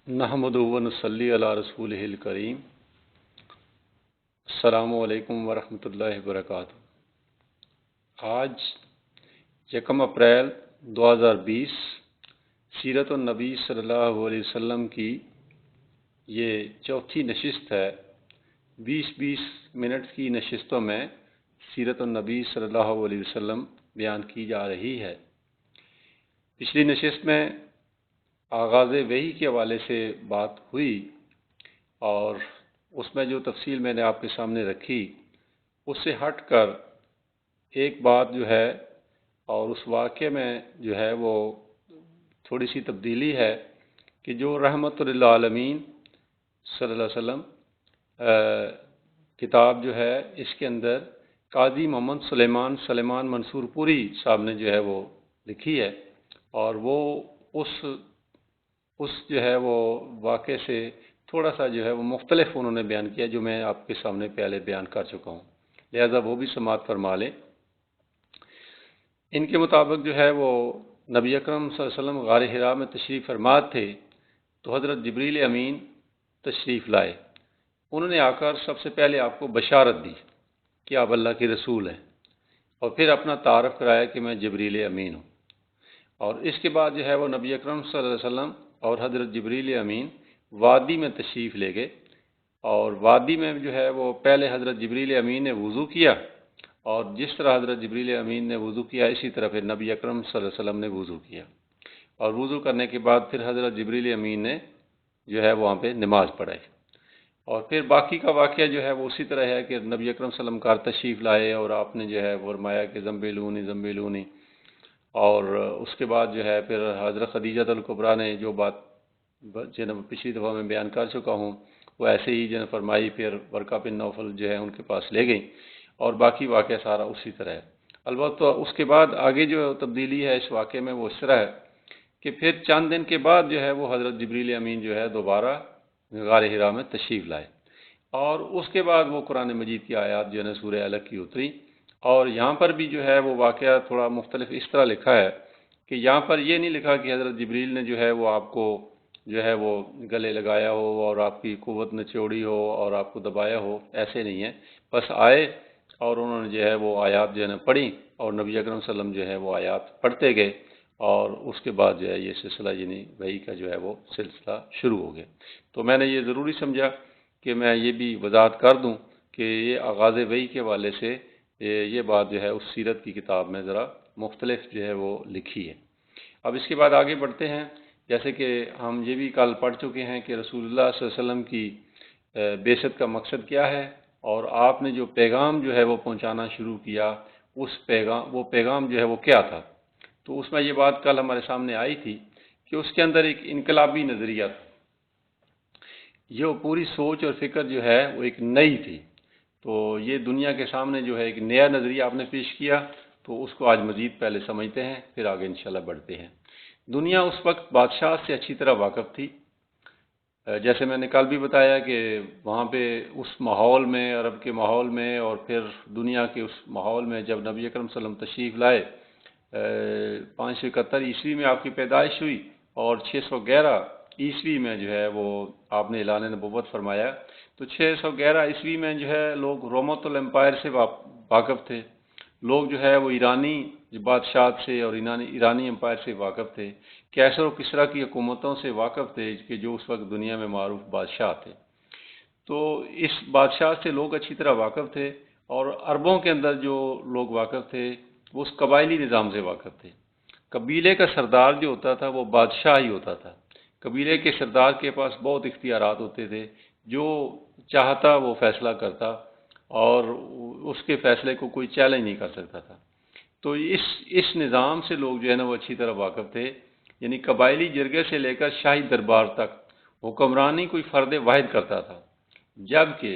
نحمد و نصلی علی رسول الکریم۔ السلام علیکم ورحمۃ اللہ وبرکاتہ۔ آج 1 اپریل 2020 سیرت النبی صلی اللہ علیہ وسلم کی یہ چوتھی نشست ہے۔ 20 منٹ کی نشستوں میں سیرت النبی صلی اللہ علیہ وسلم بیان کی جا رہی ہے۔ پچھلی نشست میں آغاز وحی کے حوالے سے بات ہوئی اور اس میں جو تفصیل میں نے آپ کے سامنے رکھی اس سے ہٹ کر ایک بات جو ہے اور اس واقعے میں جو ہے وہ تھوڑی سی تبدیلی ہے کہ جو رحمت للعالمین صلی اللہ علیہ وسلم کتاب جو ہے اس کے اندر قاضی محمد سلیمان منصور پوری صاحب نے جو ہے وہ لکھی ہے اور وہ اس جو ہے وہ واقعے سے تھوڑا سا جو ہے وہ مختلف انہوں نے بیان کیا جو میں آپ کے سامنے پہلے بیان کر چکا ہوں، لہذا وہ بھی سماعت فرما لیں۔ ان کے مطابق جو ہے وہ نبی اکرم صلی اللہ علیہ وسلم غار حرا میں تشریف فرما تھے تو حضرت جبریل امین تشریف لائے۔ انہوں نے آ کر سب سے پہلے آپ کو بشارت دی کہ آپ اللہ کے رسول ہیں اور پھر اپنا تعارف کرایا کہ میں جبریل امین ہوں، اور اس کے بعد جو ہے وہ نبی اکرم صلی اللہ علیہ وسلم اور حضرت جبریل امین وادی میں تشریف لے گئے، اور وادی میں جو ہے وہ پہلے حضرت جبریل امین نے وضو کیا، اور جس طرح حضرت جبریل امین نے وضو کیا اسی طرح پھر نبی اکرم صلی اللہ علیہ وسلم نے وضو کیا، اور وضو کرنے کے بعد پھر حضرت جبریل امین نے جو ہے وہاں پہ نماز پڑھائی، اور پھر باقی کا واقعہ جو ہے وہ اسی طرح ہے کہ نبی اکرم صلی اللہ علیہ وسلم کار تشریف لائے اور آپ نے جو ہے فرمایا کہ زمبیلونی، اور اس کے بعد جو ہے پھر حضرت خدیجہ الکبریٰ نے جو بات جناب پچھلی دفعہ میں بیان کر چکا ہوں وہ ایسے ہی جناب فرمائی، پھر ورقہ بن نوفل جو ہے ان کے پاس لے گئیں، اور باقی واقعہ سارا اسی طرح ہے۔ البتہ اس کے بعد آگے جو تبدیلی ہے اس واقعے میں وہ اس طرح ہے کہ پھر چند دن کے بعد جو ہے وہ حضرت جبریل امین جو ہے دوبارہ غار حرا میں تشریف لائے، اور اس کے بعد وہ قرآن مجید کی آیات جو ہے نا سورہ الگ کی اتری، اور یہاں پر بھی جو ہے وہ واقعہ تھوڑا مختلف اس طرح لکھا ہے کہ یہاں پر یہ نہیں لکھا کہ حضرت جبریل نے جو ہے وہ آپ کو جو ہے وہ گلے لگایا ہو اور آپ کی قوت نچوڑی ہو اور آپ کو دبایا ہو، ایسے نہیں ہے، بس آئے اور انہوں نے جو ہے وہ آیات جو ہے نا پڑھی، اور نبی اکرم صلی اللہ علیہ وسلم جو ہے وہ آیات پڑھتے گئے، اور اس کے بعد جو ہے یہ سلسلہ یعنی وحی کا جو ہے وہ سلسلہ شروع ہو گیا۔ تو میں نے یہ ضروری سمجھا کہ میں یہ بھی وضاحت کر دوں کہ یہ آغاز وحی کے حوالے سے یہ بات جو ہے اس سیرت کی کتاب میں ذرا مختلف جو ہے وہ لکھی ہے۔ اب اس کے بعد آگے بڑھتے ہیں، جیسے کہ ہم یہ بھی کل پڑھ چکے ہیں کہ رسول اللہ صلی اللہ علیہ وسلم کی بعثت کا مقصد کیا ہے، اور آپ نے جو پیغام جو ہے وہ پہنچانا شروع کیا وہ پیغام جو ہے وہ کیا تھا۔ تو اس میں یہ بات کل ہمارے سامنے آئی تھی کہ اس کے اندر ایک انقلابی نظریہ تھا، یہ پوری سوچ اور فکر جو ہے وہ ایک نئی تھی، تو یہ دنیا کے سامنے جو ہے ایک نیا نظریہ آپ نے پیش کیا، تو اس کو آج مزید پہلے سمجھتے ہیں پھر آگے انشاءاللہ بڑھتے ہیں۔ دنیا اس وقت بادشاہ سے اچھی طرح واقف تھی، جیسے میں نے کل بھی بتایا کہ وہاں پہ اس ماحول میں، عرب کے ماحول میں اور پھر دنیا کے اس ماحول میں جب نبی اکرم صلی اللہ علیہ وسلم تشریف لائے، 571 عیسوی میں آپ کی پیدائش ہوئی، اور 611 عیسوی میں جو ہے وہ آپ نے اعلان نبوت فرمایا، تو 611 عیسوی میں جو ہے لوگ رومت الامپائر سے واقف تھے، لوگ جو ہے وہ ایرانی بادشاہت سے اور ایرانی امپائر سے واقف تھے، کیسر و کسریٰ کی حکومتوں سے واقف تھے کہ جو اس وقت دنیا میں معروف بادشاہ تھے۔ تو اس بادشاہ سے لوگ اچھی طرح واقف تھے، اور عربوں کے اندر جو لوگ واقف تھے وہ اس قبائلی نظام سے واقف تھے۔ قبیلے کا سردار جو ہوتا تھا وہ بادشاہ ہی ہوتا تھا، قبیلے کے سردار کے پاس بہت اختیارات ہوتے تھے، جو چاہتا وہ فیصلہ کرتا اور اس کے فیصلے کو کوئی چیلنج نہیں کر سکتا تھا۔ تو اس نظام سے لوگ جو ہے نا وہ اچھی طرح واقف تھے، یعنی قبائلی جرگے سے لے کر شاہی دربار تک حکمرانی کوئی فرد واحد کرتا تھا، جبکہ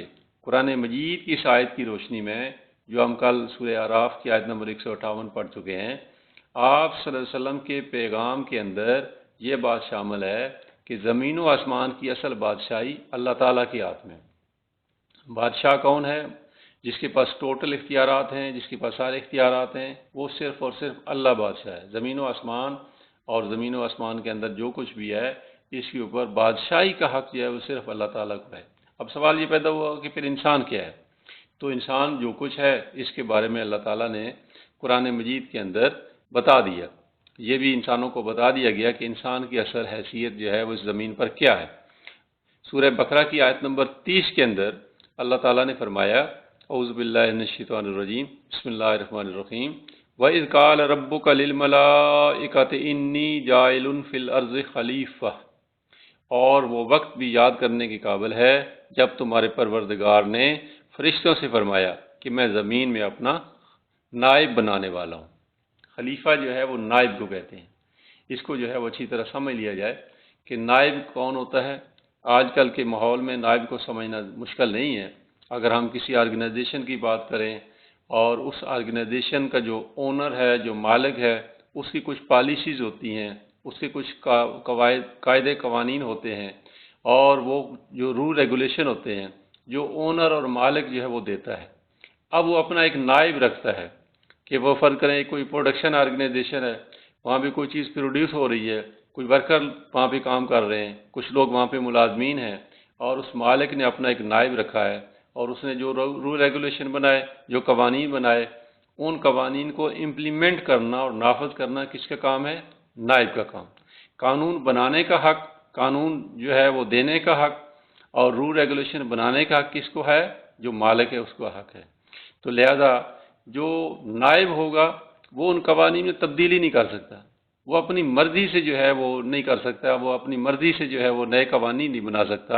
قرآن مجید کی اس آیت کی روشنی میں جو ہم کل سورہ اعراف کی آیت نمبر 158 پڑھ چکے ہیں، آپ صلی اللہ علیہ وسلم کے پیغام کے اندر یہ بات شامل ہے کہ زمین و آسمان کی اصل بادشاہی اللہ تعالیٰ کے ہاتھ میں۔ بادشاہ کون ہے؟ جس کے پاس ٹوٹل اختیارات ہیں، جس کے پاس سارے اختیارات ہیں، وہ صرف اور صرف اللہ بادشاہ ہے۔ زمین و آسمان اور زمین و آسمان کے اندر جو کچھ بھی ہے اس کے اوپر بادشاہی کا حق جو ہے وہ صرف اللہ تعالیٰ کو ہے۔ اب سوال یہ پیدا ہوا کہ پھر انسان کیا ہے؟ تو انسان جو کچھ ہے اس کے بارے میں اللہ تعالیٰ نے قرآن مجید کے اندر بتا دیا۔ یہ بھی انسانوں کو بتا دیا گیا کہ انسان کی اصل حیثیت جو ہے وہ اس زمین پر کیا ہے۔ سورہ بقرہ کی آیت نمبر 30 کے اندر اللہ تعالیٰ نے فرمایا، اعوذ باللہ من الشیطان الرجیم، بسم اللہ الرحمن الرحیم، وَإِذْ قَالَ رَبُّكَ لِلْمَلَائِكَةِ إِنِّي جَاعِلٌ فِي الْأَرْضِ خَلِيفَةً، اور وہ وقت بھی یاد کرنے کے قابل ہے جب تمہارے پروردگار نے فرشتوں سے فرمایا کہ میں زمین میں اپنا نائب بنانے والا ہوں۔ خلیفہ جو ہے وہ نائب کو کہتے ہیں۔ اس کو جو ہے وہ اچھی طرح سمجھ لیا جائے کہ نائب کون ہوتا ہے۔ آج کل کے ماحول میں نائب کو سمجھنا مشکل نہیں ہے۔ اگر ہم کسی آرگنائزیشن کی بات کریں اور اس آرگنائزیشن کا جو اونر ہے، جو مالک ہے، اس کی کچھ پالیسیز ہوتی ہیں، اس کے کچھ قاعدے قوانین ہوتے ہیں، اور وہ جو رول ریگولیشن ہوتے ہیں جو اونر اور مالک جو ہے وہ دیتا ہے۔ اب وہ اپنا ایک نائب رکھتا ہے کہ وہ فرض کریں کوئی پروڈکشن آرگنائزیشن ہے، وہاں پہ کوئی چیز پروڈیوس ہو رہی ہے، کوئی ورکر وہاں پہ کام کر رہے ہیں، کچھ لوگ وہاں پہ ملازمین ہیں، اور اس مالک نے اپنا ایک نائب رکھا ہے، اور اس نے جو رول ریگولیشن بنائے، جو قوانین بنائے، ان قوانین کو امپلیمنٹ کرنا اور نافذ کرنا کس کا کام ہے؟ نائب کا کام۔ قانون بنانے کا حق، قانون جو ہے وہ دینے کا حق، اور رول ریگولیشن بنانے کا حق کس کو ہے؟ جو مالک ہے اس کو حق ہے۔ تو لہذا جو نائب ہوگا وہ ان قوانین میں تبدیلی نہیں کر سکتا، وہ اپنی مرضی سے جو ہے وہ نہیں کر سکتا، وہ اپنی مرضی سے جو ہے وہ نئے قوانین نہیں بنا سکتا،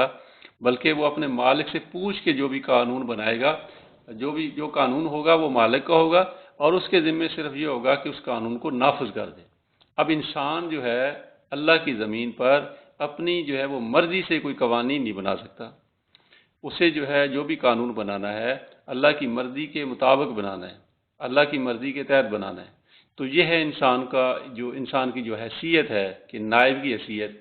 بلکہ وہ اپنے مالک سے پوچھ کے جو بھی قانون بنائے گا، جو قانون ہوگا وہ مالک کا ہوگا، اور اس کے ذمہ صرف یہ ہوگا کہ اس قانون کو نافذ کر دے۔ اب انسان جو ہے اللہ کی زمین پر اپنی جو ہے وہ مرضی سے کوئی قوانین نہیں بنا سکتا۔ اسے جو ہے جو بھی قانون بنانا ہے اللہ کی مرضی کے مطابق بنانا ہے، اللہ کی مرضی کے تحت بنانا ہے۔ تو یہ ہے انسان کی جو حیثیت ہے کہ نائب کی حیثیت۔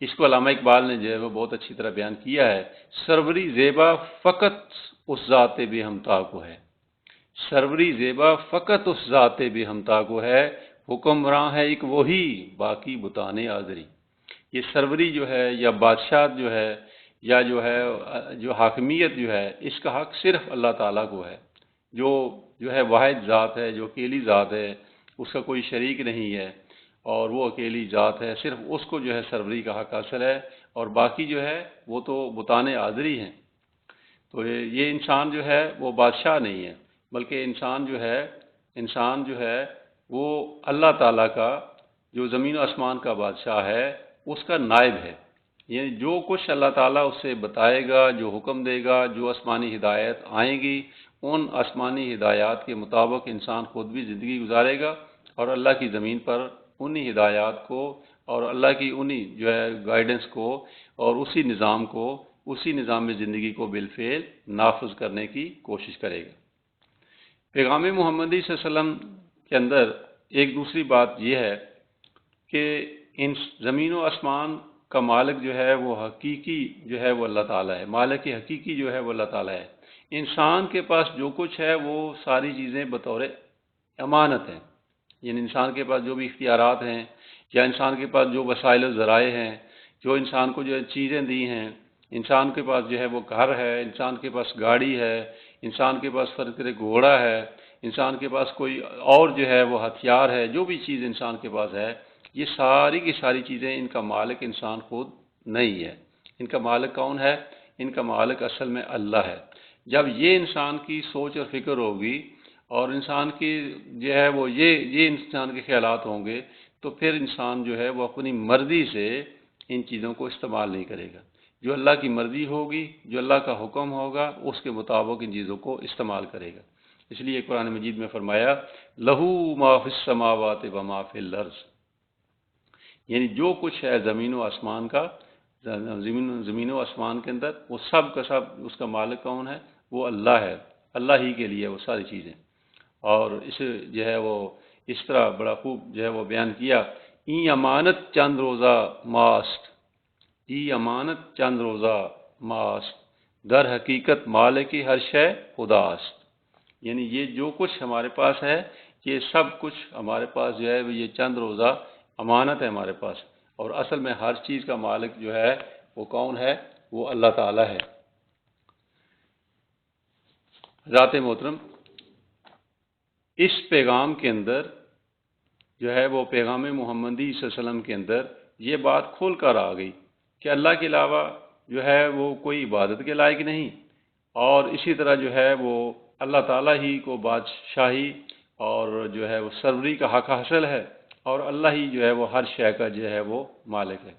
اس کو علامہ اقبال نے جو ہے وہ بہت اچھی طرح بیان کیا ہے، سروری زیبا فقط اس ذات بے ہمتا کو ہے، سروری زیبا فقط اس ذات بے ہمتا کو ہے، حکمراں ہے ایک وہی باقی بتانے آزری۔ یہ سروری جو ہے یا بادشاہ جو ہے یا جو حاکمیت جو ہے، اس کا حق صرف اللہ تعالیٰ کو ہے، جو ہے واحد ذات ہے، جو اکیلی ذات ہے، اس کا کوئی شریک نہیں ہے، اور وہ اکیلی ذات ہے، صرف اس کو جو ہے سروری کا حق حاصل ہے، اور باقی جو ہے وہ تو بتانے آزری ہیں۔ تو یہ انسان جو ہے وہ بادشاہ نہیں ہے، بلکہ انسان جو ہے وہ اللہ تعالیٰ کا، جو زمین و آسمان کا بادشاہ ہے، اس کا نائب ہے۔ یعنی جو کچھ اللہ تعالیٰ اسے بتائے گا، جو حکم دے گا، جو آسمانی ہدایت آئیں گی، ان آسمانی ہدایات کے مطابق انسان خود بھی زندگی گزارے گا، اور اللہ کی زمین پر انہی ہدایات کو اور اللہ کی انہی جو ہے گائیڈنس کو اور اسی نظام میں زندگی کو بالفعل نافذ کرنے کی کوشش کرے گا۔ پیغام محمدی صلی اللہ علیہ وسلم کے اندر ایک دوسری بات یہ ہے کہ ان زمین و آسمان کا مالک جو ہے وہ حقیقی جو ہے وہ اللہ تعالیٰ ہے، مالک حقیقی جو ہے وہ اللہ تعالیٰ ہے۔ انسان کے پاس جو کچھ ہے وہ ساری چیزیں بطور امانت ہیں، یعنی انسان کے پاس جو بھی اختیارات ہیں، یا انسان کے پاس جو وسائل و ذرائع ہیں، جو انسان کو جو چیزیں دی ہیں، انسان کے پاس جو ہے وہ گھر ہے، انسان کے پاس گاڑی ہے، انسان کے پاس فرض کرے گھوڑا ہے، انسان کے پاس کوئی اور جو ہے وہ ہتھیار ہے، جو بھی چیز انسان کے پاس ہے، یہ ساری کی ساری چیزیں ان کا مالک انسان خود نہیں ہے۔ ان کا مالک کون ہے؟ ان کا مالک اصل میں اللہ ہے۔ جب یہ انسان کی سوچ اور فکر ہوگی، اور انسان کی جو ہے وہ یہ انسان کے خیالات ہوں گے، تو پھر انسان جو ہے وہ اپنی مرضی سے ان چیزوں کو استعمال نہیں کرے گا۔ جو اللہ کی مرضی ہوگی، جو اللہ کا حکم ہوگا، اس کے مطابق ان چیزوں کو استعمال کرے گا۔ اس لیے قرآن مجید میں فرمایا لہو ما فی السماوات و ما فی الارض، یعنی جو کچھ ہے زمین و آسمان کا، زمین و آسمان کے اندر، وہ سب کا سب اس کا مالک کون ہے؟ وہ اللہ ہے، اللہ ہی کے لیے وہ ساری چیزیں۔ اور اسے جو ہے وہ اس طرح بڑا خوب جو ہے وہ بیان کیا، این امانت چند روزہ ماست، ای امانت چند روزہ ماست، در حقیقت مالک ہر شے خداست۔ یعنی یہ جو کچھ ہمارے پاس ہے، یہ سب کچھ ہمارے پاس جو ہے یہ چند روزہ امانت ہے ہمارے پاس، اور اصل میں ہر چیز کا مالک جو ہے وہ کون ہے؟ وہ اللہ تعالیٰ ہے۔ ذات محترم، اس پیغام کے اندر جو ہے وہ پیغام محمدی صلی اللہ علیہ وسلم کے اندر یہ بات کھول کر آ گئی کہ اللہ کے علاوہ جو ہے وہ کوئی عبادت کے لائق نہیں، اور اسی طرح جو ہے وہ اللہ تعالیٰ ہی کو بادشاہی اور جو ہے وہ سروری کا حق حاصل ہے، اور اللہ ہی جو ہے وہ ہر شے کا جو ہے وہ مالک ہے،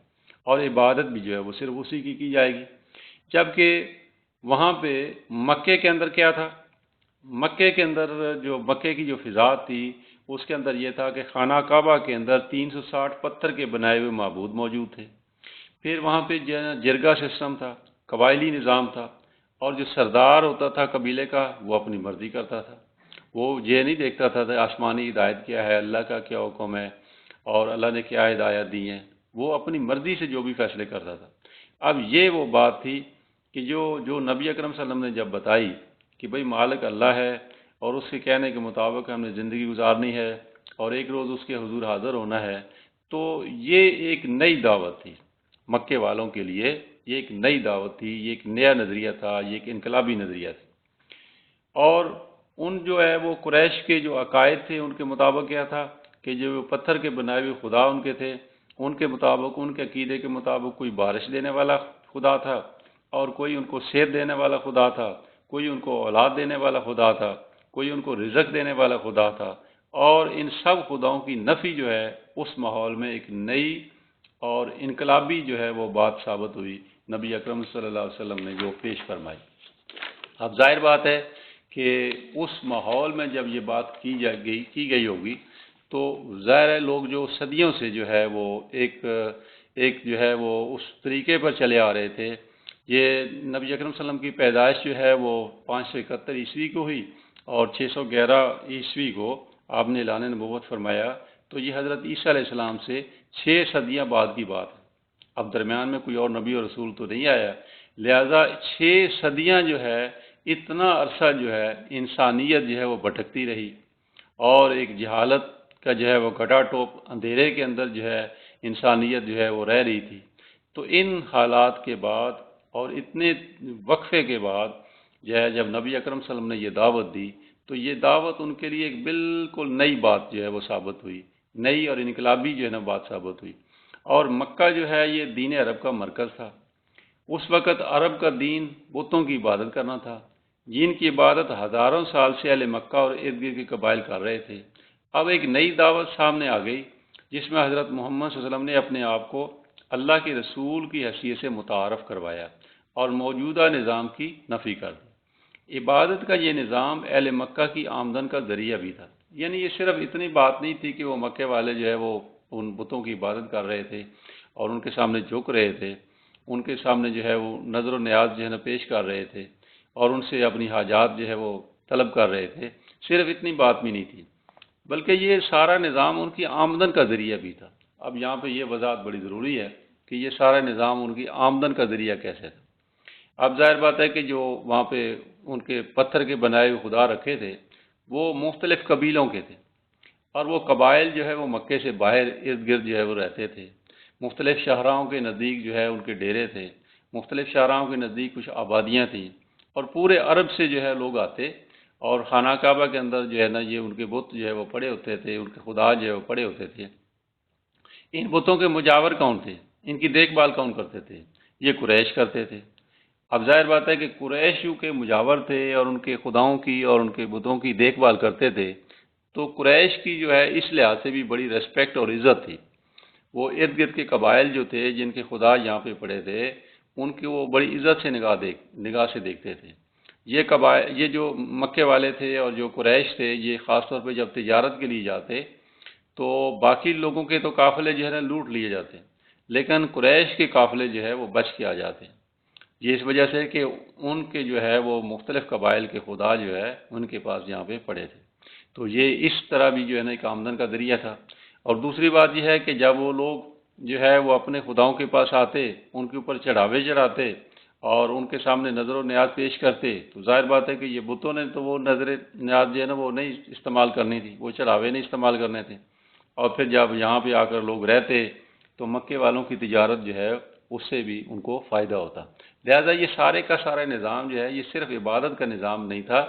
اور عبادت بھی جو ہے وہ صرف اسی کی جائے گی۔ جبکہ وہاں پہ مکے کے اندر کیا تھا؟ مکے کے اندر جو مکے کی جو فضا تھی اس کے اندر یہ تھا کہ خانہ کعبہ کے اندر 360 پتھر کے بنائے ہوئے معبود موجود تھے۔ پھر وہاں پہ جرگہ سسٹم تھا، قبائلی نظام تھا، اور جو سردار ہوتا تھا قبیلے کا وہ اپنی مرضی کرتا تھا، وہ یہ نہیں دیکھتا تھا کہ آسمانی ہدایت کیا ہے، اللہ کا کیا حکم ہے اور اللہ نے کیا ہدایت دی ہیں، وہ اپنی مرضی سے جو بھی فیصلے کرتا تھا۔ اب یہ وہ بات تھی کہ جو نبی اکرم صلی اللہ علیہ وسلم نے جب بتائی کہ بھئی مالک اللہ ہے اور اس کے کہنے کے مطابق ہم نے زندگی گزارنی ہے اور ایک روز اس کے حضور حاضر ہونا ہے، تو یہ ایک نئی دعوت تھی مکے والوں کے لیے، یہ ایک نئی دعوت تھی، یہ ایک نیا نظریہ تھا، یہ ایک انقلابی نظریہ تھا۔ اور ان جو ہے وہ قریش کے جو عقائد تھے ان کے مطابق کیا تھا کہ جو پتھر کے بنائے ہوئے خدا ان کے تھے، ان کے مطابق، ان کے عقیدے کے مطابق کوئی بارش دینے والا خدا تھا، اور کوئی ان کو صحت دینے والا خدا تھا، کوئی ان کو اولاد دینے والا خدا تھا، کوئی ان کو رزق دینے والا خدا تھا، اور ان سب خداؤں کی نفی جو ہے اس ماحول میں ایک نئی اور انقلابی جو ہے وہ بات ثابت ہوئی نبی اکرم صلی اللہ علیہ وسلم نے جو پیش فرمائی۔ اب ظاہر بات ہے کہ اس ماحول میں جب یہ بات کی گئی ہوگی تو ظاہر ہے لوگ جو صدیوں سے جو ہے وہ ایک جو ہے وہ اس طریقے پر چلے آ رہے تھے۔ یہ نبی اکرم صلی اللہ علیہ وسلم کی پیدائش جو ہے وہ 571 عیسوی کو ہوئی، اور 611 عیسوی کو آپ نے اعلان نبوت فرمایا، تو یہ حضرت عیسیٰ علیہ السلام سے 6 صدیاں بعد کی بات ہے۔ اب درمیان میں کوئی اور نبی اور رسول تو نہیں آیا، لہذا 6 صدیاں جو ہے اتنا عرصہ جو ہے انسانیت جو ہے وہ بھٹکتی رہی، اور ایک جہالت کا جو ہے وہ گھٹا ٹوپ اندھیرے کے اندر جو ہے انسانیت جو ہے وہ رہ رہی تھی۔ تو ان حالات کے بعد اور اتنے وقفے کے بعد جو ہے جب نبی اکرم صلی اللہ علیہ وسلم نے یہ دعوت دی تو یہ دعوت ان کے لیے ایک بالکل نئی بات جو ہے وہ ثابت ہوئی، نئی اور انقلابی جو ہے نا بات ثابت ہوئی۔ اور مکہ جو ہے یہ دین عرب کا مرکز تھا۔ اس وقت عرب کا دین بتوں کی عبادت کرنا تھا، جن کی عبادت ہزاروں سال سے اہل مکہ اور ارد گرد کے قبائل کر رہے تھے۔ اب ایک نئی دعوت سامنے آ گئی جس میں حضرت محمد صلی اللہ علیہ وسلم نے اپنے آپ کو اللہ کے رسول کی حیثیت سے متعارف کروایا اور موجودہ نظام کی نفی کر دی۔ عبادت کا یہ نظام اہل مکہ کی آمدن کا ذریعہ بھی تھا، یعنی یہ صرف اتنی بات نہیں تھی کہ وہ مکے والے جو ہے وہ ان بتوں کی عبادت کر رہے تھے اور ان کے سامنے جھک رہے تھے، ان کے سامنے جو ہے وہ نظر و نیاز جو ہے نا پیش کر رہے تھے اور ان سے اپنی حاجات جو ہے وہ طلب کر رہے تھے، صرف اتنی بات بھی نہیں تھی، بلکہ یہ سارا نظام ان کی آمدن کا ذریعہ بھی تھا۔ اب یہاں پہ یہ وضاحت بڑی ضروری ہے کہ یہ سارا نظام ان کی آمدن کا ذریعہ کیسے تھا۔ اب ظاہر بات ہے کہ جو وہاں پہ ان کے پتھر کے بنائے ہوئے خدا رکھے تھے وہ مختلف قبیلوں کے تھے، اور وہ قبائل جو ہے وہ مکے سے باہر ارد گرد جو ہے وہ رہتے تھے، مختلف شاہراہوں کے نزدیک جو ہے ان کے ڈیرے تھے، مختلف شاہراہوں کے نزدیک کچھ آبادیاں تھیں، اور پورے عرب سے جو ہے لوگ آتے، اور خانہ کعبہ کے اندر جو ہے نا یہ ان کے بت جو ہے وہ پڑے ہوتے تھے، ان کے خدا جو ہے وہ پڑے ہوتے تھے۔ ان بتوں کے مجاور کون تھے؟ ان کی دیکھ بھال کون کرتے تھے؟ یہ قریش کرتے تھے۔ اب ظاہر بات ہے کہ قریش کے مجاور تھے اور ان کے خداؤں کی اور ان کے بتوں کی دیکھ بھال کرتے تھے، تو قریش کی جو ہے اس لحاظ سے بھی بڑی ریسپیکٹ اور عزت تھی۔ وہ ارد گرد کے قبائل جو تھے جن کے خدا یہاں پہ پڑے تھے ان کی وہ بڑی عزت سے نگاہ سے دیکھتے تھے۔ یہ جو مکے والے تھے اور جو قریش تھے یہ خاص طور پہ جب تجارت کے لیے جاتے تو باقی لوگوں کے تو قافلے جو ہے نا لوٹ لیے جاتے، لیکن قریش کے قافلے جو ہے وہ بچ کے آ جاتے، یہ اس وجہ سے کہ ان کے جو ہے وہ مختلف قبائل کے خدا جو ہے ان کے پاس یہاں پہ پڑے تھے۔ تو یہ اس طرح بھی جو ہے نا ایک آمدن کا ذریعہ تھا۔ اور دوسری بات یہ ہے کہ جب وہ لوگ جو ہے وہ اپنے خداؤں کے پاس آتے، ان کے اوپر چڑھاوے چڑھاتے اور ان کے سامنے نظر و نیاز پیش کرتے، تو ظاہر بات ہے کہ یہ بتوں نے تو وہ نظر نیاز جو ہے نا وہ نہیں استعمال کرنی تھی، وہ چڑھاوے نہیں استعمال کرنے تھے۔ اور پھر جب یہاں پہ آ کر لوگ رہتے تو مکے والوں کی تجارت جو ہے اس سے بھی ان کو فائدہ ہوتا۔ لہذا یہ سارے کا سارا نظام جو ہے یہ صرف عبادت کا نظام نہیں تھا،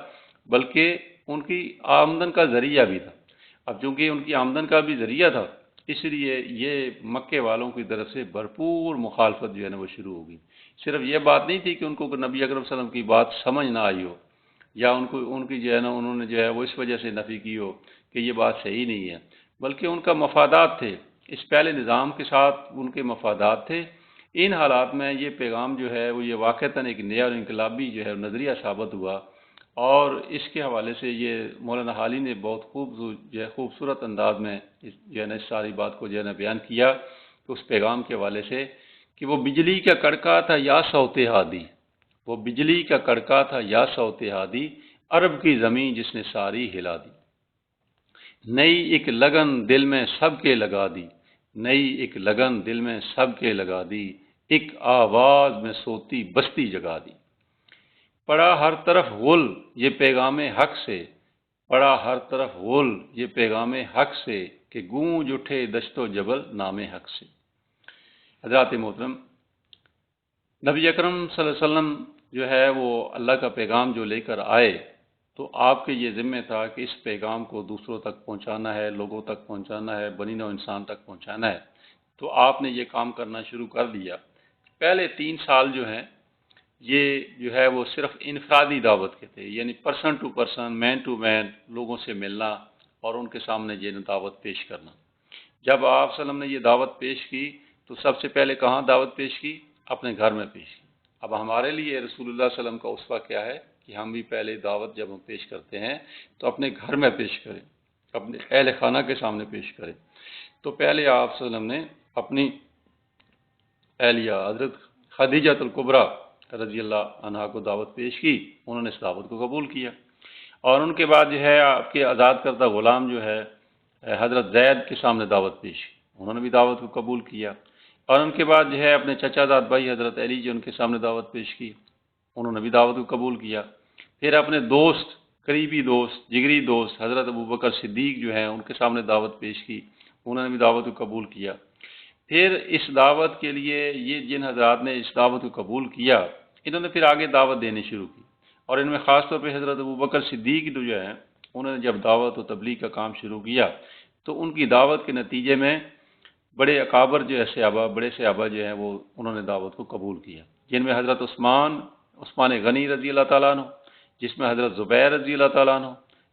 بلکہ ان کی آمدن کا ذریعہ بھی تھا۔ اب چونکہ ان کی آمدن کا بھی ذریعہ تھا، اس لیے یہ مکے والوں کی طرف سے بھرپور مخالفت جو ہے نا وہ شروع ہوگی۔ صرف یہ بات نہیں تھی کہ ان کو نبی اکرم صلی اللہ علیہ وسلم کی بات سمجھ نہ آئی ہو، یا ان کی جو ہے نا انہوں نے جو ہے وہ اس وجہ سے نفی کی ہو کہ یہ بات صحیح نہیں ہے، بلکہ ان کا مفادات تھے، اس پہلے نظام کے ساتھ ان کے مفادات تھے۔ ان حالات میں یہ پیغام جو ہے وہ یہ واقعتاً ایک نیا اور انقلابی جو ہے نظریہ ثابت ہوا، اور اس کے حوالے سے یہ مولانا حالی نے بہت خوبصورت انداز میں جو ہے نا اس ساری بات کو جو ہے نا بیان کیا کہ اس پیغام کے حوالے سے کہ وہ بجلی کا کڑکا تھا یا صوت ہادی، وہ بجلی کا کڑکا تھا یا صوت ہادی، عرب کی زمین جس نے ساری ہلا دی، نئی ایک لگن دل میں سب کے لگا دی، نئی ایک لگن دل میں سب کے لگا دی، ایک آواز میں سوتی بستی جگا دی، پڑا ہر طرف غل یہ پیغام حق سے، پڑا ہر طرف غل یہ پیغام حق سے، کہ گونج اٹھے دشت و جبل نام حق سے۔ حضرات محترم، نبی اکرم صلی اللہ علیہ وسلم جو ہے وہ اللہ کا پیغام جو لے کر آئے، تو آپ کے یہ ذمہ تھا کہ اس پیغام کو دوسروں تک پہنچانا ہے، لوگوں تک پہنچانا ہے، بنی نوع انسان تک پہنچانا ہے۔ تو آپ نے یہ کام کرنا شروع کر دیا۔ پہلے 3 سال جو ہیں یہ جو ہے وہ صرف انفرادی دعوت کے تھے، یعنی person to person, man to man لوگوں سے ملنا اور ان کے سامنے یہ دعوت پیش کرنا۔ جب آپ صلی اللہ علیہ وسلم نے یہ دعوت پیش کی تو سب سے پہلے کہاں دعوت پیش کی؟ اپنے گھر میں پیش کی۔ اب ہمارے لیے رسول اللہ صلی اللہ علیہ وسلم کا اسوہ کیا ہے کہ ہم بھی پہلے دعوت جب ہم پیش کرتے ہیں تو اپنے گھر میں پیش کریں، اپنے اہل خانہ کے سامنے پیش کریں۔ تو پہلے آپ صلی اللہ علیہ وسلم نے اپنی اہلیہ حضرت خدیجہ الکبریٰ رضی اللہ عنہا کو دعوت پیش کی، انہوں نے اس دعوت کو قبول کیا، اور ان کے بعد جو ہے آپ کے آزاد کردہ غلام جو ہے حضرت زید کے سامنے دعوت پیش کی، انہوں نے بھی دعوت کو قبول کیا، اور ان کے بعد جو ہے اپنے چچا زاد بھائی حضرت علی جو ان کے سامنے دعوت پیش کی، انہوں نے بھی دعوت کو قبول کیا۔ پھر اپنے دوست، قریبی دوست، جگری دوست حضرت ابوبکر صدیق جو ہیں ان کے سامنے دعوت پیش کی، انہوں نے بھی دعوت کو قبول کیا۔ پھر اس دعوت کے لیے یہ جن حضرات نے اس دعوت کو قبول کیا، انہوں نے پھر آگے دعوت دینی شروع کی، اور ان میں خاص طور پہ حضرت ابوبکر صدیق جو ہیں انہوں نے جب دعوت و تبلیغ کا کام شروع کیا تو ان کی دعوت کے نتیجے میں بڑے اکابر جو ہے صحابہ، بڑے صحابہ جو ہیں وہ انہوں نے دعوت کو قبول کیا، جن میں حضرت عثمان غنی رضی اللہ تعالیٰ عنہ، جس میں حضرت زبیر رضی اللہ تعالیٰ عنہ،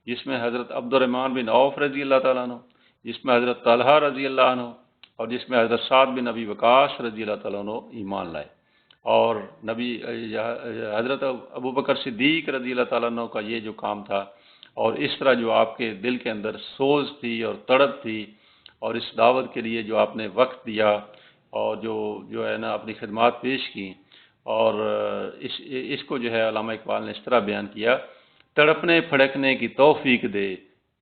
جس میں حضرت عبد الرحمن بن عوف رضی اللہ تعالیٰ عنہ، جس میں حضرت طلحہ رضی اللہ عنہ، اور جس میں حضرت سعد بن ابی وقاص رضی اللہ تعالیٰ عنہ ایمان لائے۔ اور حضرت ابوبکر صدیق رضی اللہ تعالیٰ عنہ کا یہ جو کام تھا، اور اس طرح جو آپ کے دل کے اندر سوز تھی اور تڑپ تھی، اور اس دعوت کے لیے جو آپ نے وقت دیا اور جو ہے نا اپنی خدمات پیش کی، اور اس کو جو ہے علامہ اقبال نے اس طرح بیان کیا: تڑپنے پھڑکنے کی توفیق دے،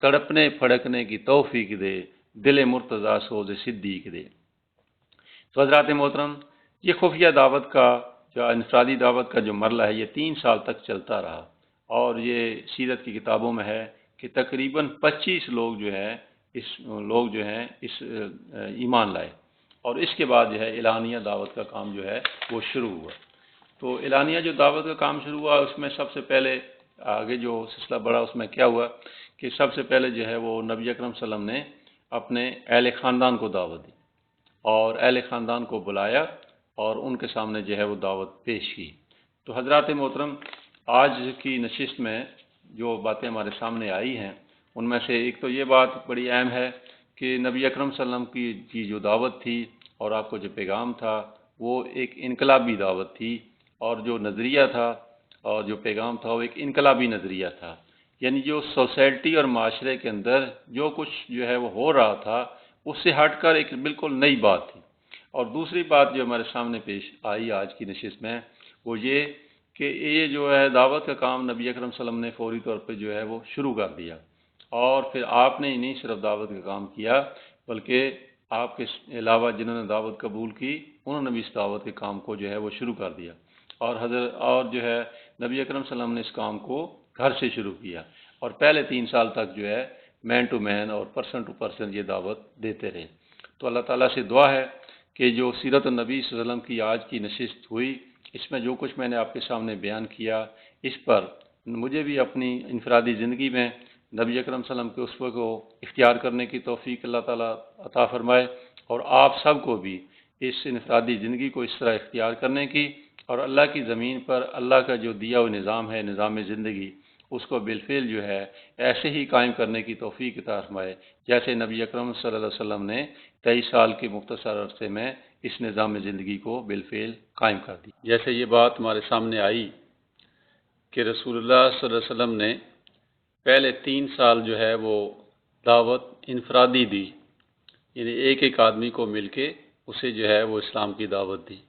تڑپنے پھڑکنے کی توفیق دے، دل مرتضیٰ سوز صدیق دے۔ تو حضرات محترم، یہ خفیہ دعوت کا جو انفرادی دعوت کا جو مرحلہ ہے یہ 3 سال تک چلتا رہا، اور یہ سیرت کی کتابوں میں ہے کہ تقریباً 25 لوگ جو ہیں اس ایمان لائے، اور اس کے بعد جو ہے اعلانیہ دعوت کا کام جو ہے وہ شروع ہوا۔ تو اعلانیہ جو دعوت کا کام شروع ہوا اس میں سب سے پہلے آگے جو سلسلہ بڑھا اس میں کیا ہوا کہ سب سے پہلے جو ہے وہ نبی اکرم صلی اللہ علیہ وسلم نے اپنے اہل خاندان کو دعوت دی، اور اہل خاندان کو بلایا اور ان کے سامنے جو ہے وہ دعوت پیش کی۔ تو حضرات محترم، آج کی نشست میں جو باتیں ہمارے سامنے آئی ہیں ان میں سے ایک تو یہ بات بڑی اہم ہے کہ نبی اکرم صلی اللہ علیہ وسلم کی جو دعوت تھی اور آپ کو جو پیغام تھا وہ ایک انقلابی دعوت تھی، اور جو نظریہ تھا اور جو پیغام تھا وہ ایک انقلابی نظریہ تھا، یعنی جو سوسائٹی اور معاشرے کے اندر جو کچھ جو ہے وہ ہو رہا تھا اس سے ہٹ کر ایک بالکل نئی بات تھی۔ اور دوسری بات جو ہمارے سامنے پیش آئی آج کی نشست میں وہ یہ کہ یہ جو ہے دعوت کا کام نبی اکرم صلی اللہ علیہ وسلم نے فوری طور پہ جو ہے وہ شروع کر دیا، اور پھر آپ نے ہی نہیں صرف دعوت کا کام کیا بلکہ آپ کے علاوہ جنہوں نے دعوت قبول کی انہوں نے بھی اس دعوت کے کام کو جو ہے وہ شروع کر دیا، اور جو ہے نبی اکرم صلی اللہ علیہ وسلم نے اس کام کو گھر سے شروع کیا، اور پہلے 3 سال تک جو ہے مین ٹو مین اور پرسن ٹو پرسن یہ دعوت دیتے رہے۔ تو اللہ تعالیٰ سے دعا ہے کہ جو سیرت النبی صلی اللہ علیہ وسلم کی آج کی نشست ہوئی، اس میں جو کچھ میں نے آپ کے سامنے بیان کیا، اس پر مجھے بھی اپنی انفرادی زندگی میں نبی اکرم صلی اللہ علیہ وسلم کے اسوہ کو اختیار کرنے کی توفیق اللہ تعالیٰ عطا فرمائے، اور آپ سب کو بھی اس انفرادی زندگی کو اس طرح اختیار کرنے کی، اور اللہ کی زمین پر اللہ کا جو دیا ہوا نظام ہے، نظام زندگی، اس کو بالفعل جو ہے ایسے ہی قائم کرنے کی توفیق عطا فرمائے جیسے نبی اکرم صلی اللہ علیہ وسلم نے 23 سال کے مختصر عرصے میں اس نظام زندگی کو بالفعل قائم کر دی۔ جیسے یہ بات ہمارے سامنے آئی کہ رسول اللہ صلی اللہ علیہ وسلم نے پہلے 3 سال جو ہے وہ دعوت انفرادی دی، یعنی ایک ایک آدمی کو مل کے اسے جو ہے وہ اسلام کی دعوت دی۔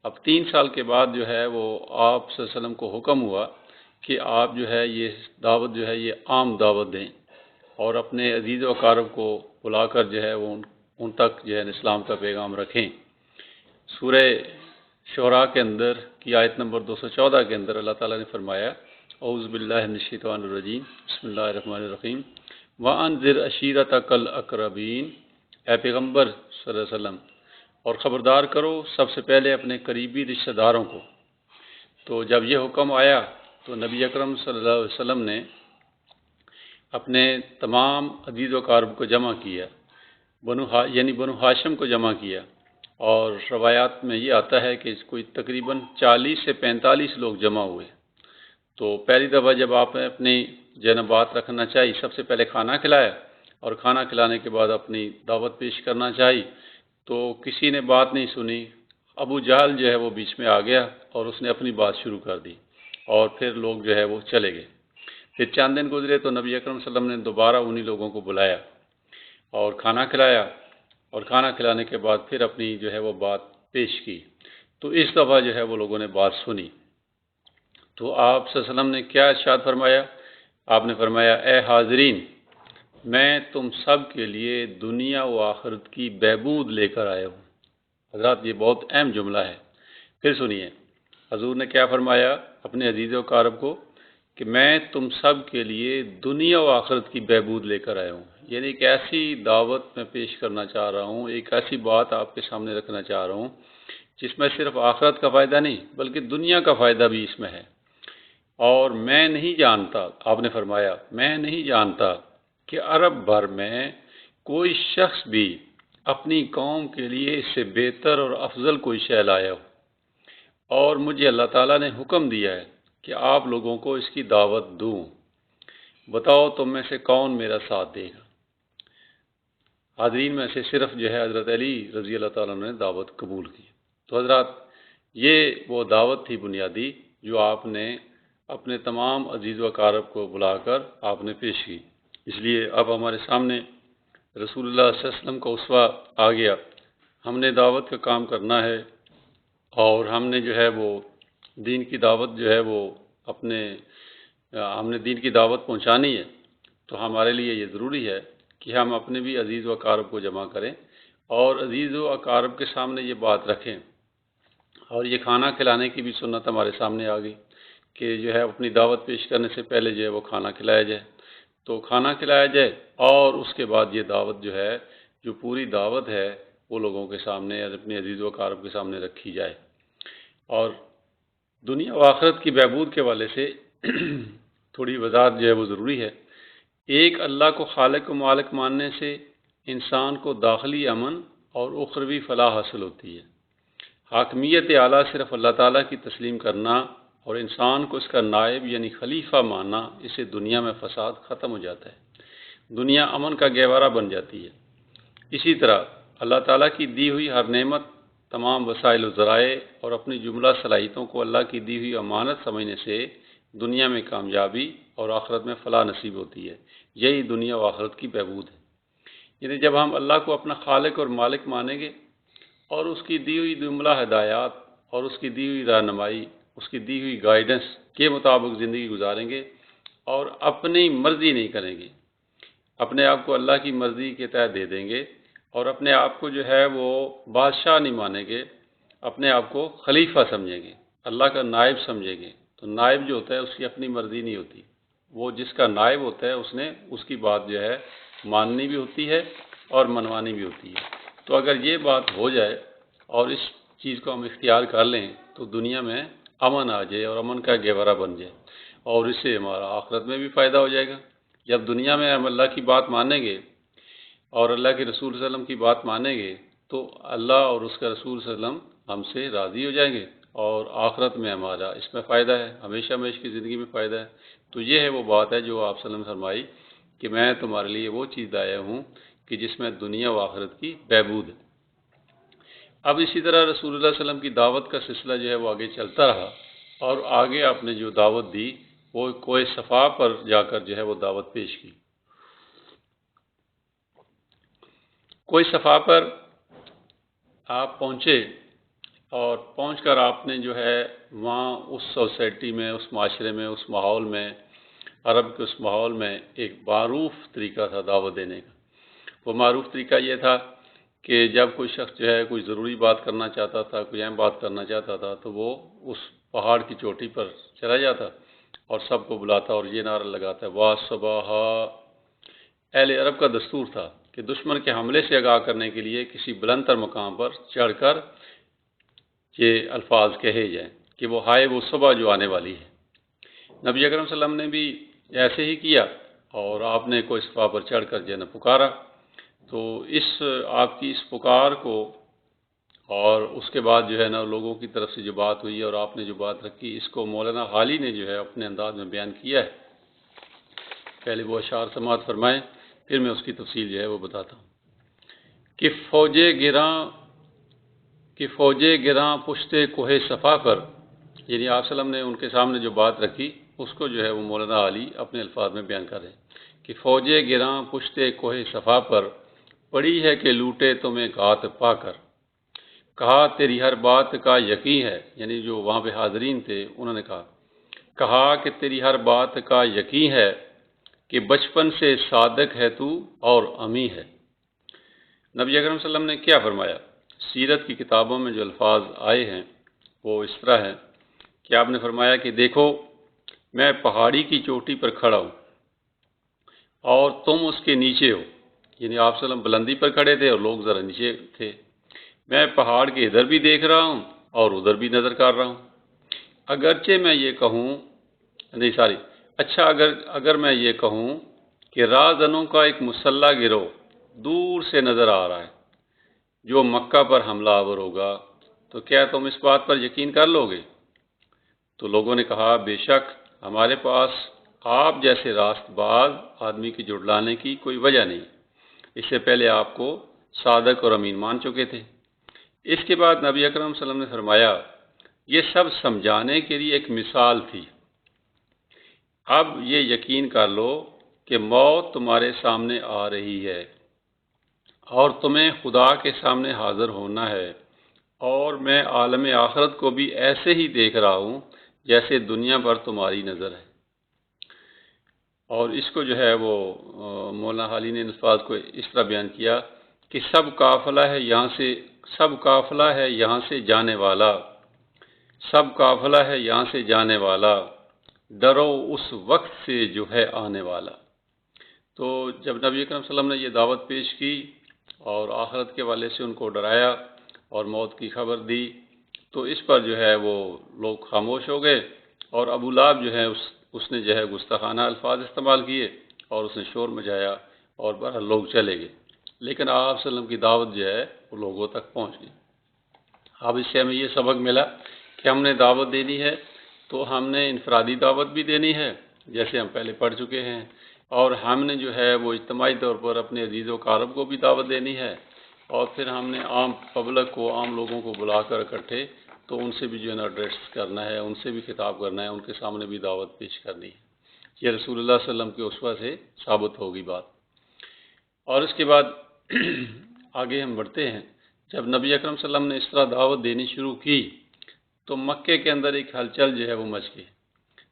اب 3 سال کے بعد جو ہے وہ آپ صلی اللہ علیہ وسلم کو حکم ہوا کہ آپ جو ہے یہ دعوت جو ہے یہ عام دعوت دیں، اور اپنے عزیز و اقارب کو بلا کر جو ہے وہ ان تک جو ہے اسلام کا پیغام رکھیں۔ سورہ شعراء کے اندر کی آیت نمبر 214 کے اندر اللہ تعالیٰ نے فرمایا، اعوذ باللہ من الشیطان الرجیم، بسم اللہ الرحمن الرحیم، وَأَنذِرْ عَشِيرَتَكَ الْأَقْرَبِينَ، اے پیغمبر صلی اللہ علیہ وسلم، اور خبردار کرو سب سے پہلے اپنے قریبی رشتہ داروں کو۔ تو جب یہ حکم آیا تو نبی اکرم صلی اللہ علیہ وسلم نے اپنے تمام عزیز و اقارب کو جمع کیا، یعنی بنو ہاشم کو جمع کیا، اور روایات میں یہ آتا ہے کہ کوئی تقریباً 40 سے 45 لوگ جمع ہوئے۔ تو پہلی دفعہ جب آپ نے اپنی بات رکھنا چاہیے، سب سے پہلے کھانا کھلایا، اور کھانا کھلانے کے بعد اپنی دعوت پیش کرنا چاہیے، تو کسی نے بات نہیں سنی۔ ابو جہل جو ہے وہ بیچ میں آ گیا اور اس نے اپنی بات شروع کر دی، اور پھر لوگ جو ہے وہ چلے گئے۔ پھر چند دن گزرے تو نبی اکرم صلی اللہ علیہ وسلم نے دوبارہ انہی لوگوں کو بلایا اور کھانا کھلایا، اور کھانا کھلانے کے بعد پھر اپنی جو ہے وہ بات پیش کی۔ تو اس دفعہ جو ہے وہ لوگوں نے بات سنی۔ تو آپ صلی اللہ علیہ وسلم نے کیا ارشاد فرمایا؟ آپ نے فرمایا، اے حاضرین، میں تم سب کے لیے دنیا و آخرت کی بہبود لے کر آیا ہوں۔ حضرات یہ بہت اہم جملہ ہے، پھر سنیے حضور نے کیا فرمایا اپنے عزیز و اقارب کو، کہ میں تم سب کے لیے دنیا و آخرت کی بہبود لے کر آیا ہوں، یعنی ایک ایسی دعوت میں پیش کرنا چاہ رہا ہوں، ایک ایسی بات آپ کے سامنے رکھنا چاہ رہا ہوں جس میں صرف آخرت کا فائدہ نہیں بلکہ دنیا کا فائدہ بھی اس میں ہے۔ اور میں نہیں جانتا، آپ نے فرمایا، میں نہیں جانتا کہ عرب بھر میں کوئی شخص بھی اپنی قوم کے لیے اس سے بہتر اور افضل کوئی شے لایا ہو، اور مجھے اللہ تعالیٰ نے حکم دیا ہے کہ آپ لوگوں کو اس کی دعوت دوں، بتاؤ تم میں سے کون میرا ساتھ دے گا۔ حاضرین میں سے صرف جو ہے حضرت علی رضی اللہ تعالیٰ عنہ نے دعوت قبول کی۔ تو حضرات یہ وہ دعوت تھی بنیادی جو آپ نے اپنے تمام عزیز و اقارب کو بلا کر آپ نے پیش کی۔ اس لیے اب ہمارے سامنے رسول اللہ صلی اللہ علیہ وسلم کا اسوہ آ گیا، ہم نے دعوت کا کام کرنا ہے، اور ہم نے جو ہے وہ دین کی دعوت جو ہے وہ ہم نے دین کی دعوت پہنچانی ہے۔ تو ہمارے لیے یہ ضروری ہے کہ ہم اپنے بھی عزیز و اقارب کو جمع کریں اور عزیز و اقارب کے سامنے یہ بات رکھیں۔ اور یہ کھانا کھلانے کی بھی سنت ہمارے سامنے آ گئی کہ جو ہے اپنی دعوت پیش کرنے سے پہلے جو ہے وہ کھانا کھلایا جائے۔ تو کھانا کھلایا جائے اور اس کے بعد یہ دعوت جو ہے، جو پوری دعوت ہے، وہ لوگوں کے سامنے اپنے عزیز و اقارب کے سامنے رکھی جائے۔ اور دنیا و آخرت کی بہبود کے والے سے تھوڑی وضاحت جو ہے وہ ضروری ہے۔ ایک اللہ کو خالق و مالک ماننے سے انسان کو داخلی امن اور اخروی فلاح حاصل ہوتی ہے۔ حاکمیت اعلیٰ صرف اللہ تعالیٰ کی تسلیم کرنا اور انسان کو اس کا نائب یعنی خلیفہ ماننا، اس سے دنیا میں فساد ختم ہو جاتا ہے، دنیا امن کا گہوارہ بن جاتی ہے۔ اسی طرح اللہ تعالیٰ کی دی ہوئی ہر نعمت، تمام وسائل و ذرائع اور اپنی جملہ صلاحیتوں کو اللہ کی دی ہوئی امانت سمجھنے سے دنیا میں کامیابی اور آخرت میں فلاح نصیب ہوتی ہے۔ یہی دنیا و آخرت کی بہبود ہے۔ یعنی جب ہم اللہ کو اپنا خالق اور مالک مانیں گے اور اس کی دی ہوئی جملہ ہدایات اور اس کی دی ہوئی رہنمائی، اس کی دی ہوئی گائیڈنس کے مطابق زندگی گزاریں گے اور اپنی مرضی نہیں کریں گے، اپنے آپ کو اللہ کی مرضی کے تحت دے دیں گے، اور اپنے آپ کو جو ہے وہ بادشاہ نہیں مانیں گے، اپنے آپ کو خلیفہ سمجھیں گے، اللہ کا نائب سمجھیں گے۔ تو نائب جو ہوتا ہے اس کی اپنی مرضی نہیں ہوتی، وہ جس کا نائب ہوتا ہے اس نے اس کی بات جو ہے ماننی بھی ہوتی ہے اور منوانی بھی ہوتی ہے۔ تو اگر یہ بات ہو جائے اور اس چیز کو ہم اختیار کر لیں تو دنیا میں امن آ جائے اور امن کا گہوارہ بن جائے، اور اس سے ہمارا آخرت میں بھی فائدہ ہو جائے گا۔ جب دنیا میں ہم اللہ کی بات مانیں گے اور اللہ کے رسول صلی اللہ علیہ وسلم کی بات مانیں گے تو اللہ اور اس کا رسول صلی اللہ علیہ وسلم ہم سے راضی ہو جائیں گے، اور آخرت میں ہمارا اس میں فائدہ ہے، ہمیشہ ہمیشہ کی زندگی میں فائدہ ہے۔ تو یہ ہے وہ بات ہے جو آپ صلی اللہ علیہ وسلم نے فرمائی کہ میں تمہارے لیے وہ چیز لایا ہوں کہ جس میں دنیا و آخرت کی بہبود ہے۔ اب اسی طرح رسول اللہ صلی اللہ علیہ وسلم کی دعوت کا سلسلہ جو ہے وہ آگے چلتا رہا، اور آگے آپ نے جو دعوت دی وہ کوہ صفا پر جا کر جو ہے وہ دعوت پیش کی۔ کوہ صفا پر آپ پہنچے، اور پہنچ کر آپ نے جو ہے وہاں اس سوسائٹی میں، اس معاشرے میں، اس ماحول میں، عرب کے اس ماحول میں ایک معروف طریقہ تھا دعوت دینے کا۔ وہ معروف طریقہ یہ تھا کہ جب کوئی شخص جو ہے کوئی ضروری بات کرنا چاہتا تھا، کوئی اہم بات کرنا چاہتا تھا، تو وہ اس پہاڑ کی چوٹی پر چلا جاتا اور سب کو بلاتا اور یہ نعرہ لگاتا ہے واہ صباحا۔ اہل عرب کا دستور تھا کہ دشمن کے حملے سے آگاہ کرنے کے لیے کسی بلند تر مقام پر چڑھ کر یہ الفاظ کہے جائیں کہ وہ ہائے وہ صبح جو آنے والی ہے۔ نبی اکرم صلی اللہ علیہ وسلم نے بھی ایسے ہی کیا، اور آپ نے کوہ صفا پر چڑھ کر جو ہے نا پکارا۔ تو اس آپ کی اس پکار کو، اور اس کے بعد جو ہے نا لوگوں کی طرف سے جو بات ہوئی اور آپ نے جو بات رکھی، اس کو مولانا حالی نے جو ہے اپنے انداز میں بیان کیا ہے۔ پہلے وہ اشعار سماعت فرمائیں، پھر میں اس کی تفصیل جو ہے وہ بتاتا ہوں۔ کہ فوجے گراں پشتے کوہ صفا پر، یعنی آپ صلی اللہ علیہ وسلم نے ان کے سامنے جو بات رکھی اس کو جو ہے وہ مولانا علی اپنے الفاظ میں بیان کر رہے ہیں کہ فوجے گراں پشتے کوہ صفا پر، پڑی ہے کہ لوٹے تمہیں گات پا کر، کہا تیری ہر بات کا یقین ہے، یعنی جو وہاں پہ حاضرین تھے انہوں نے کہا کہ تیری ہر بات کا یقین ہے کہ بچپن سے صادق ہے تو اور امی ہے۔ نبی اکرم صلی اللہ علیہ وسلم نے کیا فرمایا؟ سیرت کی کتابوں میں جو الفاظ آئے ہیں وہ اس طرح ہیں کہ آپ نے فرمایا کہ دیکھو میں پہاڑی کی چوٹی پر کھڑا ہوں اور تم اس کے نیچے ہو، یعنی آپ صلی اللہ علیہ وسلم بلندی پر کھڑے تھے اور لوگ ذرا نیچے تھے۔ میں پہاڑ کے ادھر بھی دیکھ رہا ہوں اور ادھر بھی نظر کر رہا ہوں۔ اگرچہ میں یہ کہوں اگر میں یہ کہوں کہ رازنوں کا ایک مسلح گروہ دور سے نظر آ رہا ہے جو مکہ پر حملہ آور ہوگا، تو کیا تم اس بات پر یقین کر لو گے؟ تو لوگوں نے کہا بے شک ہمارے پاس آپ جیسے راست باز آدمی کی جھٹلانے کی کوئی وجہ نہیں، اس سے پہلے آپ کو صادق اور امین مان چکے تھے۔ اس کے بعد نبی اکرم صلی اللہ علیہ وسلم نے فرمایا یہ سب سمجھانے کے لیے ایک مثال تھی، اب یہ یقین کر لو کہ موت تمہارے سامنے آ رہی ہے اور تمہیں خدا کے سامنے حاضر ہونا ہے، اور میں عالم آخرت کو بھی ایسے ہی دیکھ رہا ہوں جیسے دنیا پر تمہاری نظر ہے۔ اور اس کو جو ہے وہ مولانا حالی نے الفاظ کو اس طرح بیان کیا کہ سب قافلہ ہے یہاں سے جانے والا، سب قافلہ ہے یہاں سے جانے والا، ڈرو اس وقت سے جو ہے آنے والا۔ تو جب نبی اکرم صلی اللہ علیہ وسلم نے یہ دعوت پیش کی اور آخرت کے والے سے ان کو ڈرایا اور موت کی خبر دی، تو اس پر جو ہے وہ لوگ خاموش ہو گئے، اور ابو لہب جو ہے اس نے جو ہے گستاخانہ الفاظ استعمال کیے اور اس نے شور مچایا، اور بہرحال لوگ چلے گئے، لیکن آپ صلی اللہ علیہ وسلم کی دعوت جو ہے وہ لوگوں تک پہنچ گئی۔ اب اس سے ہمیں یہ سبق ملا کہ ہم نے دعوت دینی ہے تو ہم نے انفرادی دعوت بھی دینی ہے جیسے ہم پہلے پڑھ چکے ہیں، اور ہم نے جو ہے وہ اجتماعی طور پر اپنے عزیز و اقارب کو بھی دعوت دینی ہے، اور پھر ہم نے عام پبلک کو، عام لوگوں کو بلا کر اکٹھے تو ان سے بھی جو ہے نا ایڈریس کرنا ہے، ان سے بھی خطاب کرنا ہے، ان کے سامنے بھی دعوت پیش کرنی ہے۔ یہ رسول اللہ صلی اللہ علیہ وسلم کے اسوہ سے ثابت ہوگی بات۔ اور اس کے بعد آگے ہم بڑھتے ہیں۔ جب نبی اکرم صلی اللہ علیہ وسلم نے اس طرح دعوت دینی شروع کی تو مکے کے اندر ایک ہلچل جو ہے وہ مچ گئی۔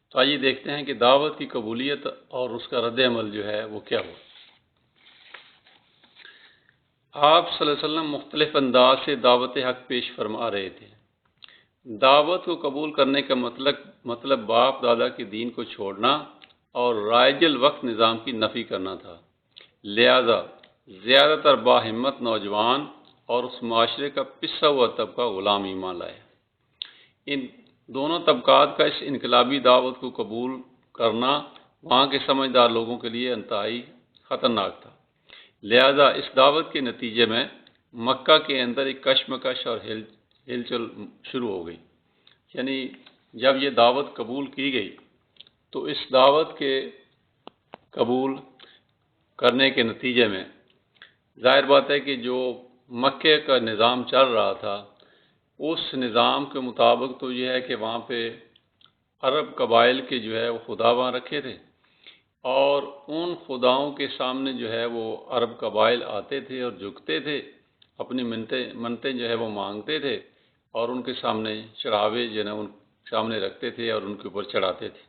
تو آئیے دیکھتے ہیں کہ دعوت کی قبولیت اور اس کا رد عمل جو ہے وہ کیا ہوا۔ آپ صلی اللہ علیہ وسلم مختلف انداز سے دعوت حق پیش فرما رہے تھے۔ دعوت کو قبول کرنے کا مطلب باپ دادا کے دین کو چھوڑنا اور رائج الوقت نظام کی نفی کرنا تھا، لہذا زیادہ تر باہمت نوجوان اور اس معاشرے کا پسا ہوا طبقہ غلام ایمان لائے۔ ان دونوں طبقات کا اس انقلابی دعوت کو قبول کرنا وہاں کے سمجھدار لوگوں کے لیے انتہائی خطرناک تھا۔ لہذا اس دعوت کے نتیجے میں مکہ کے اندر ایک کشمکش اور ہلچل شروع ہو گئی۔ یعنی جب یہ دعوت قبول کی گئی تو اس دعوت کے قبول کرنے کے نتیجے میں ظاہر بات ہے کہ جو مکے کا نظام چل رہا تھا اس نظام کے مطابق تو یہ ہے کہ وہاں پہ عرب قبائل کے جو ہے وہ خدا وہاں رکھے تھے، اور ان خداؤں کے سامنے جو ہے وہ عرب قبائل آتے تھے اور جھکتے تھے، اپنی منتیں جو ہے وہ مانگتے تھے، اور ان کے سامنے چڑھاوے جو ہے ان سامنے رکھتے تھے اور ان کے اوپر چڑھاتے تھے،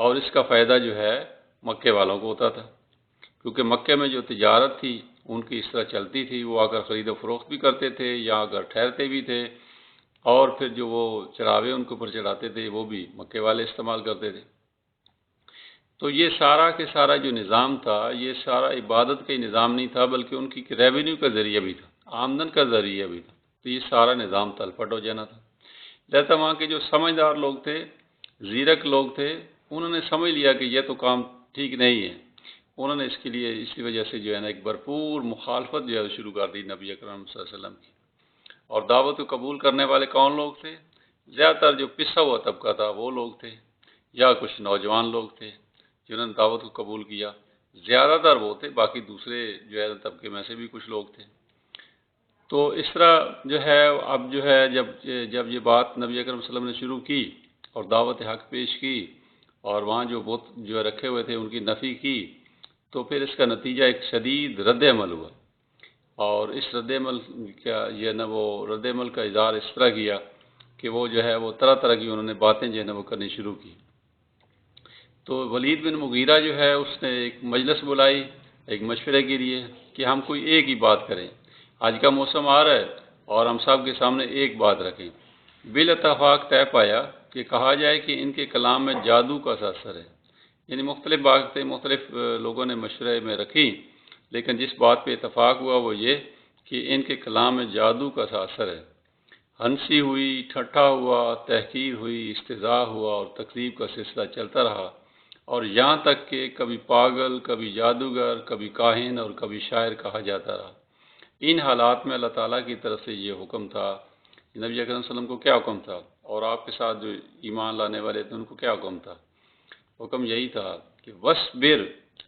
اور اس کا فائدہ جو ہے مکے والوں کو ہوتا تھا، کیونکہ مکے میں جو تجارت تھی ان کی اس طرح چلتی تھی، وہ آ کر خرید و فروخت بھی کرتے تھے یا اگر ٹھہرتے بھی تھے، اور پھر جو وہ چڑھاوے ان کے اوپر چڑھاتے تھے وہ بھی مکے والے استعمال کرتے تھے۔ تو یہ سارا کے سارا جو نظام تھا یہ سارا عبادت کا ہی نظام نہیں تھا، بلکہ ان کی ریونیو کا ذریعہ بھی تھا، آمدن کا ذریعہ بھی تھا۔ تو یہ سارا نظام تلپٹ ہو جانا تھا۔ لہذا وہاں کے جو سمجھدار لوگ تھے، زیرک لوگ تھے، انہوں نے سمجھ لیا کہ یہ تو کام ٹھیک نہیں ہے۔ انہوں نے اس کے لیے اسی وجہ سے جو ہے نا ایک بھرپور مخالفت جو ہے شروع کر دی نبی اکرم صلی اللہ علیہ وسلم کی۔ اور دعوت کو قبول کرنے والے کون لوگ تھے؟ زیادہ تر جو پسا ہوا طبقہ تھا وہ لوگ تھے، یا کچھ نوجوان لوگ تھے جنہوں نے دعوت کو قبول کیا، زیادہ تر وہ تھے، باقی دوسرے جو ہے طبقے میں سے بھی کچھ لوگ تھے۔ تو اس طرح جو ہے اب جو ہے جب یہ بات نبی اکرم صلی اللہ علیہ وسلم نے شروع کی اور دعوت حق پیش کی اور وہاں جو بت جو رکھے ہوئے تھے ان کی نفی کی، تو پھر اس کا نتیجہ ایک شدید رد عمل ہوا، اور اس رد عمل کا یہ نا وہ رد عمل کا اظہار اس طرح کیا کہ وہ جو ہے وہ طرح طرح کی انہوں نے باتیں جو ہے نا وہ کرنی شروع کی۔ تو ولید بن مغیرہ جو ہے اس نے ایک مجلس بلائی ایک مشورے کے لیے کہ ہم کوئی ایک ہی بات کریں، آج کا موسم آ رہا ہے اور ہم سب کے سامنے ایک بات رکھیں۔ بالاتفاق طے پایا کہ کہا جائے کہ ان کے کلام میں جادو کا اثر ہے۔ یعنی مختلف باتیں مختلف لوگوں نے مشورے میں رکھی، لیکن جس بات پہ اتفاق ہوا وہ یہ کہ ان کے کلام میں جادو کا اثر ہے۔ ہنسی ہوئی، ٹھٹھا ہوا، تحقیر ہوئی، استہزاء ہوا اور تقریب کا سلسلہ چلتا رہا، اور یہاں تک کہ کبھی پاگل، کبھی جادوگر، کبھی کاہن اور کبھی شاعر کہا جاتا رہا۔ ان حالات میں اللہ تعالیٰ کی طرف سے یہ حکم تھا، نبی اکرم صلی اللہ علیہ وسلم کو کیا حکم تھا، اور آپ کے ساتھ جو ایمان لانے والے تھے ان کو کیا حکم تھا؟ حکم یہی تھا کہ وَاصْبِرْ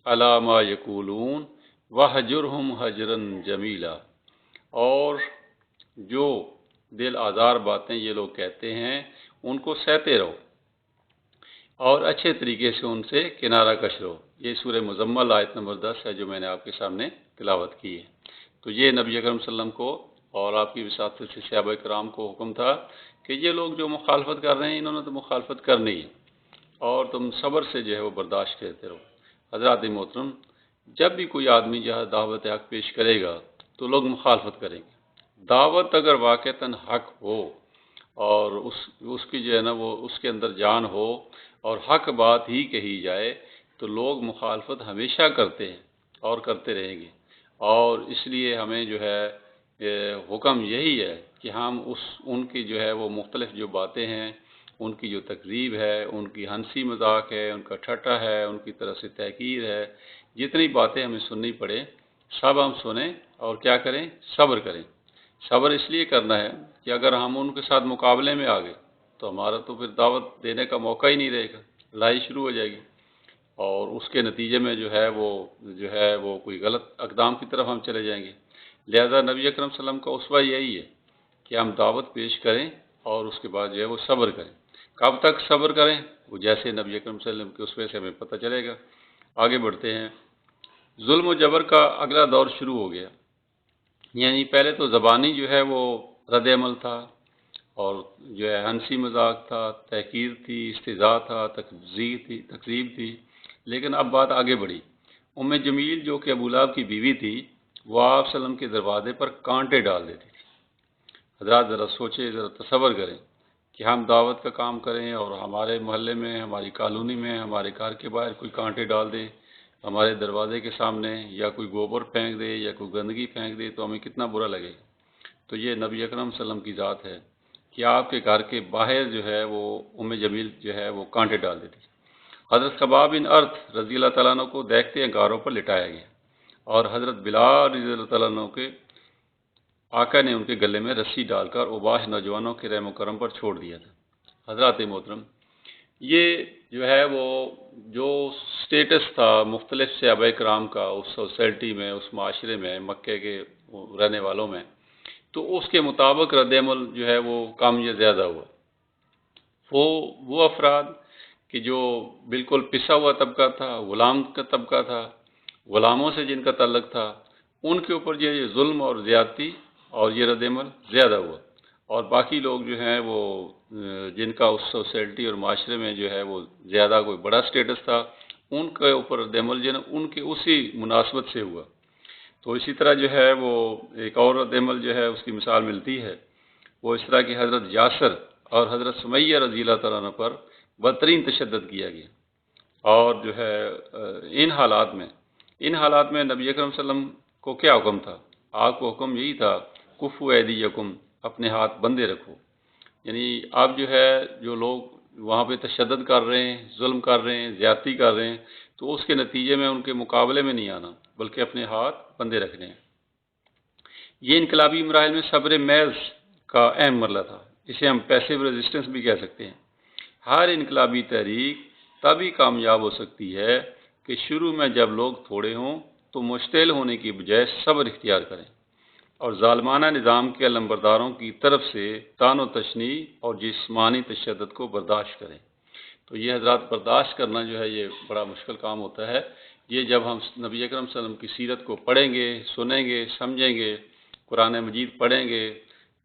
عَلَىٰ مَا يَقُولُونَ وَاهْجُرْهُمْ هَجْرًا جَمِيلًا، اور جو دل آزار باتیں یہ لوگ کہتے ہیں ان کو سہتے رہو اور اچھے طریقے سے ان سے کنارہ کش رہو۔ یہ سورہ مزمل آیت نمبر 10 ہے جو میں نے آپ کے سامنے تلاوت کی ہے۔ تو یہ نبی اکرم صلی اللہ علیہ وسلم کو اور آپ کی وساطت سے صحابہ کرام کو حکم تھا کہ یہ لوگ جو مخالفت کر رہے ہیں انہوں نے تو مخالفت کرنی ہے، اور تم صبر سے جو ہے وہ برداشت کرتے رہو۔ حضرات محترم، جب بھی کوئی آدمی جو ہے دعوت حق پیش کرے گا تو لوگ مخالفت کریں گے۔ دعوت اگر واقعتاً حق ہو اور اس کی جو ہے نا وہ اس کے اندر جان ہو اور حق بات ہی کہی جائے تو لوگ مخالفت ہمیشہ کرتے ہیں اور کرتے رہیں گے، اور اس لیے ہمیں جو ہے حکم یہی ہے کہ ہم ان کی جو ہے وہ مختلف جو باتیں ہیں، ان کی جو تقریب ہے، ان کی ہنسی مذاق ہے، ان کا ٹھٹا ہے، ان کی طرف سے تحقیر ہے، جتنی باتیں ہمیں سننی پڑے سب ہم سنیں اور کیا کریں؟ صبر کریں۔ صبر اس لیے کرنا ہے کہ اگر ہم ان کے ساتھ مقابلے میں آ گئے تو ہمارا تو پھر دعوت دینے کا موقع ہی نہیں رہے گا، لڑائی شروع ہو جائے گی، اور اس کے نتیجے میں جو ہے وہ کوئی غلط اقدام کی طرف ہم چلے جائیں گے۔ لہذا نبی اکرم صلی اللہ علیہ وسلم کا اسوہ یہی ہے کہ ہم دعوت پیش کریں اور اس کے بعد جو ہے وہ صبر کریں۔ کب تک صبر کریں؟ وہ جیسے نبی اکرم صلی اللہ علیہ وسلم کے اسوے سے ہمیں پتہ چلے گا۔ آگے بڑھتے ہیں۔ ظلم و جبر کا اگلا دور شروع ہو گیا۔ یعنی پہلے تو زبانی جو ہے وہ رد عمل تھا، اور جو ہے ہنسی مذاق تھا، تحقیر تھی، استہزاء تھا، تقریب تھی، لیکن اب بات آگے بڑھی۔ ام جمیل جو کہ ابو لہب کی بیوی تھی، وہ آپ صلی اللہ علیہ وسلم کے دروازے پر کانٹے ڈال دیتی تھی۔ حضرات ذرا سوچیں، ذرا تصور کریں کہ ہم دعوت کا کام کریں اور ہمارے محلے میں، ہماری کالونی میں، ہمارے گھر کے باہر کوئی کانٹے ڈال دے ہمارے دروازے کے سامنے، یا کوئی گوبر پھینک دے یا کوئی گندگی پھینک دے تو ہمیں کتنا برا لگے گا۔ تو یہ نبی اکرم صلی اللہ علیہ وسلم کی ذات ہے کہ آپ کے گھر کے باہر جو ہے وہ ام جمیل جو ہے وہ کانٹے ڈال دیتی. حضرت خباب بن ارت رضی اللہ تعالیٰ عنہ کو دیکھتے انگاروں پر لٹایا گیا اور حضرت بلال رضی اللہ تعالیٰ عنہ کے آقا نے ان کے گلے میں رسی ڈال کر اوباش نوجوانوں کے رحم و کرم پر چھوڑ دیا تھا. حضرات محترم، یہ جو ہے وہ جو سٹیٹس تھا مختلف صحابہ کرام کا اس سوسائٹی میں، اس معاشرے میں، مکے کے رہنے والوں میں، تو اس کے مطابق رد عمل جو ہے وہ کم یا زیادہ ہوا. وہ افراد کہ جو بالکل پسا ہوا طبقہ تھا، غلام کا طبقہ تھا، غلاموں سے جن کا تعلق تھا، ان کے اوپر یہ ظلم اور زیادتی اور یہ رد عمل زیادہ ہوا. اور باقی لوگ جو ہیں وہ جن کا اس سوسائٹی اور معاشرے میں جو ہے وہ زیادہ کوئی بڑا سٹیٹس تھا، ان کے اوپر رد عمل جو ہے ان کے اسی مناسبت سے ہوا. تو اسی طرح جو ہے وہ ایک اور رد عمل جو ہے اس کی مثال ملتی ہے، وہ اس طرح کی حضرت یاسر اور حضرت سمیہ رضی اللہ تعالیٰ عنہ پر بدترین تشدد کیا گیا. اور جو ہے ان حالات میں نبی اکرم صلی اللہ علیہ وسلم کو کیا حکم تھا؟ آپ کو حکم یہی تھا، کفو ایدیکم، اپنے ہاتھ بندے رکھو. یعنی آپ جو ہے جو لوگ وہاں پہ تشدد کر رہے ہیں، ظلم کر رہے ہیں، زیادتی کر رہے ہیں، تو اس کے نتیجے میں ان کے مقابلے میں نہیں آنا بلکہ اپنے ہاتھ بندے رکھنے ہیں. یہ انقلابی مراحل میں صبر محض کا اہم مرحلہ تھا. اسے ہم پیسیو ریزسٹنس بھی کہہ سکتے ہیں. ہر انقلابی تحریک تبھی کامیاب ہو سکتی ہے کہ شروع میں جب لوگ تھوڑے ہوں تو مشتعل ہونے کی بجائے صبر اختیار کریں اور ظالمانہ نظام کے علمبرداروں کی طرف سے طعن و تشنیع اور جسمانی تشدد کو برداشت کریں. تو یہ حضرات برداشت کرنا جو ہے یہ بڑا مشکل کام ہوتا ہے. یہ جب ہم نبی اکرم صلی اللہ علیہ وسلم کی سیرت کو پڑھیں گے، سنیں گے، سمجھیں گے، قرآن مجید پڑھیں گے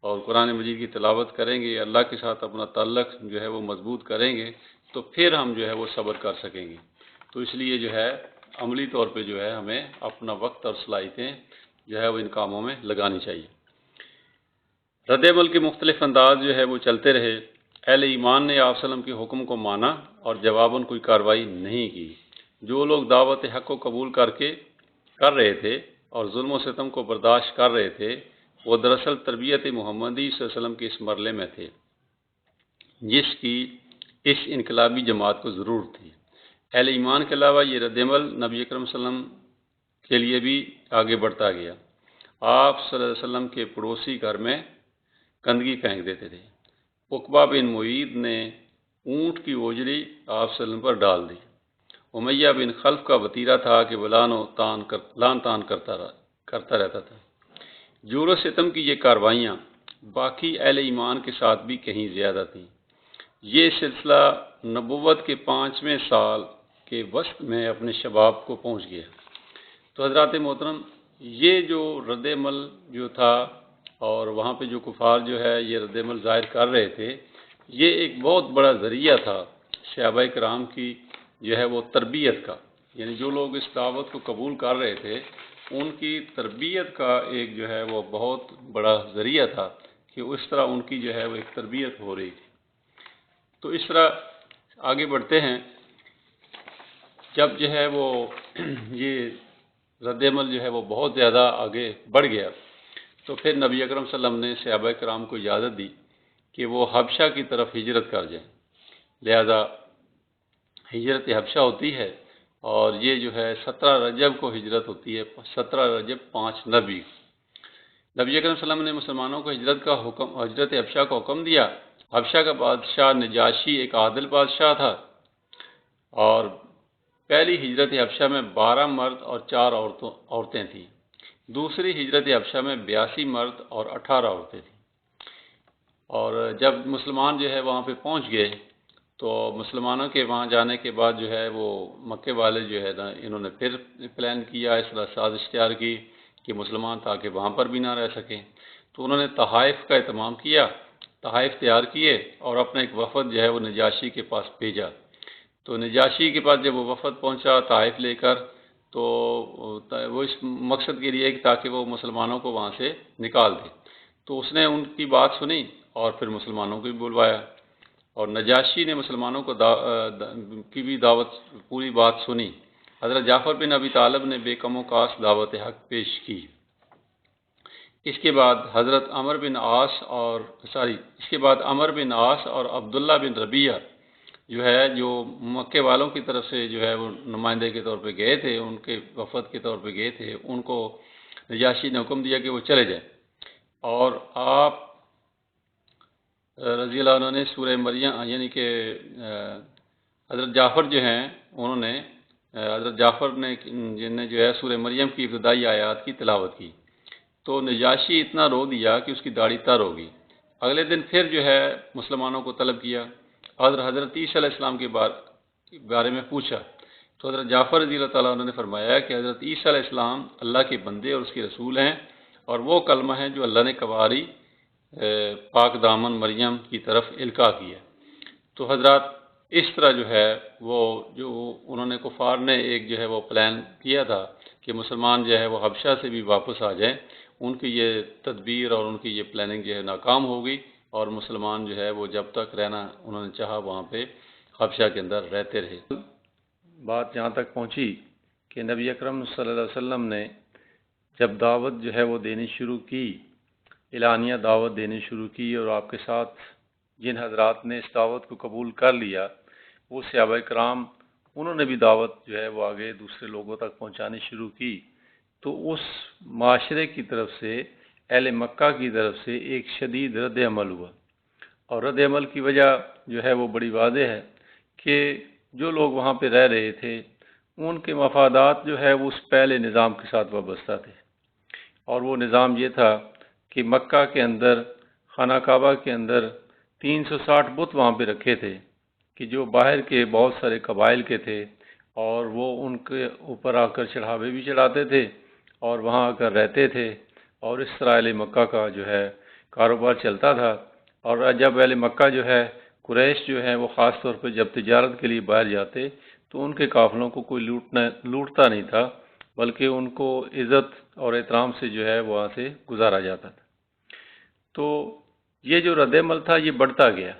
اور قرآن مجید کی تلاوت کریں گے، اللہ کے ساتھ اپنا تعلق جو ہے وہ مضبوط کریں گے، تو پھر ہم جو ہے وہ صبر کر سکیں گے. تو اس لیے جو ہے عملی طور پہ جو ہے ہمیں اپنا وقت اور صلاحیتیں جو ہے وہ ان کاموں میں لگانی چاہیے. رد عمل کے مختلف انداز جو ہے وہ چلتے رہے. اہل ایمان نے آپ صلی اللہ علیہ وسلم کے حکم کو مانا اور جواباً کوئی کارروائی نہیں کی. جو لوگ دعوت حق کو قبول کر رہے تھے اور ظلم و ستم کو برداشت کر رہے تھے، وہ دراصل تربیت محمدی صلی اللہ علیہ وسلم کے اس مرحلے میں تھے جس کی اس انقلابی جماعت کو ضرورت تھی. اہل ایمان کے علاوہ یہ رد عمل نبی اکرم صلی اللہ علیہ وسلم کے لیے بھی آگے بڑھتا گیا. آپ صلی اللہ علیہ وسلم کے پڑوسی گھر میں گندگی پھینک دیتے تھے. عقبہ بن معید نے اونٹ کی اوجری آپ صلی اللہ علیہ وسلم پر ڈال دی. امیہ بن خلف کا وتیرہ تھا کہ وہ لان تان کرتا رہتا تھا. جور و ستم کی یہ کاروائیاں باقی اہل ایمان کے ساتھ بھی کہیں زیادہ تھیں. یہ سلسلہ نبوت کے 5ویں سال کے وسط میں اپنے شباب کو پہنچ گیا. تو حضرات محترم، یہ جو رد عمل جو تھا اور وہاں پہ جو کفار جو ہے یہ رد عمل ظاہر کر رہے تھے، یہ ایک بہت بڑا ذریعہ تھا صحابہ کرام کی جو ہے وہ تربیت کا. یعنی جو لوگ اس دعوت کو قبول کر رہے تھے ان کی تربیت کا ایک جو ہے وہ بہت بڑا ذریعہ تھا کہ اس طرح ان کی جو ہے وہ ایک تربیت ہو رہی تھی. تو اس طرح آگے بڑھتے ہیں. جب جو ہے وہ یہ رد عمل جو ہے وہ بہت زیادہ آگے بڑھ گیا تو پھر نبی اکرم صلی اللہ علیہ وسلم نے صحابہ کرام کو اجازت دی کہ وہ حبشہ کی طرف ہجرت کر جائیں. لہذا ہجرت حبشہ ہوتی ہے اور یہ جو ہے 17 رجب کو ہجرت ہوتی ہے. 17 رجب 5 نبی. نبی اکرم صلی اللہ علیہ وسلم نے مسلمانوں کو ہجرت حبشہ کا حکم دیا. حبشہ کا بادشاہ نجاشی ایک عادل بادشاہ تھا اور پہلی ہجرت حبشہ میں 12 مرد اور 4 عورتیں تھیں. دوسری ہجرت حبشہ میں 82 مرد اور 18 عورتیں تھیں. اور جب مسلمان جو ہے وہاں پہ پہنچ گئے تو مسلمانوں کے وہاں جانے کے بعد جو ہے وہ مکے والے جو ہے نا انہوں نے پھر پلان کیا، اس طرح سازش تیار کی کہ مسلمان تاکہ وہاں پر بھی نہ رہ سکیں. تو انہوں نے تحائف کا اہتمام کیا، تحائف تیار کیے اور اپنا ایک وفد جو ہے وہ نجاشی کے پاس بھیجا. تو نجاشی کے پاس جب وہ وفد پہنچا تحائف لے کر تو وہ اس مقصد کے لیے کہ تاکہ وہ مسلمانوں کو وہاں سے نکال دے. تو اس نے ان کی بات سنی اور پھر مسلمانوں کو بھی بلوایا اور نجاشی نے مسلمانوں کو کی بھی دعوت پوری بات سنی. حضرت جعفر بن ابی طالب نے بے کم و کاس دعوت حق پیش کی. اس کے بعد عمر بن عاص اور عبداللہ بن ربیعہ جو مکے والوں کی طرف سے جو ہے وہ نمائندے کے طور پہ گئے تھے، ان کے وفد کے طور پہ گئے تھے، ان کو نجاشی نے حکم دیا کہ وہ چلے جائیں، اور آپ رضی اللہ عنہ نے سورہ مریم یعنی کہ حضرت جعفر جو ہیں انہوں نے حضرت جعفر نے جن نے جو ہے سورہ مریم کی ابتدائی آیات کی تلاوت کی، تو نجاشی اتنا رو دیا کہ اس کی داڑھی تر ہو گئی۔ اگلے دن پھر جو ہے مسلمانوں کو طلب کیا اور حضرت عیسیٰ علیہ السلام کے بارے میں پوچھا، تو حضرت جعفر رضی اللہ تعالیٰ عنہ نے فرمایا کہ حضرت عیسیٰ علیہ السلام اللہ کے بندے اور اس کے رسول ہیں، اور وہ کلمہ ہے جو اللہ نے کباری پاک دامن مریم کی طرف القاء کیا۔ تو حضرات اس طرح جو ہے وہ جو انہوں نے کفار نے ایک جو ہے وہ پلان کیا تھا کہ مسلمان جو ہے وہ حبشہ سے بھی واپس آ جائیں، ان کی یہ تدبیر اور ان کی یہ پلاننگ جو ہے ناکام ہو گئی، اور مسلمان جو ہے وہ جب تک رہنا انہوں نے چاہا وہاں پہ حبشہ کے اندر رہتے رہے۔ بات یہاں تک پہنچی کہ نبی اکرم صلی اللہ علیہ وسلم نے جب دعوت جو ہے وہ دینی شروع کی، اعلانیہ دعوت دینی شروع کی، اور آپ کے ساتھ جن حضرات نے اس دعوت کو قبول کر لیا وہ صحابہ کرام، انہوں نے بھی دعوت جو ہے وہ آگے دوسرے لوگوں تک پہنچانی شروع کی، تو اس معاشرے کی طرف سے اہل مکہ کی طرف سے ایک شدید رد عمل ہوا، اور رد عمل کی وجہ جو ہے وہ بڑی واضح ہے کہ جو لوگ وہاں پہ رہ رہے تھے ان کے مفادات جو ہے وہ اس پہلے نظام کے ساتھ وابستہ تھے، اور وہ نظام یہ تھا کہ مکہ کے اندر خانہ کعبہ کے اندر 360 بت وہاں پہ رکھے تھے کہ جو باہر کے بہت سارے قبائل کے تھے، اور وہ ان کے اوپر آ کر چڑھاوے بھی چڑھاتے تھے اور وہاں آ کر رہتے تھے، اور اس طرح اہل مکہ کا جو ہے کاروبار چلتا تھا۔ اور جب اہل مکہ جو ہے قریش جو ہے وہ خاص طور پہ جب تجارت کے لیے باہر جاتے تو ان کے قافلوں کو کوئی لوٹتا نہیں تھا، بلکہ ان کو عزت اور احترام سے جو ہے وہاں سے گزارا جاتا تھا۔ تو یہ جو رد عمل تھا یہ بڑھتا گیا،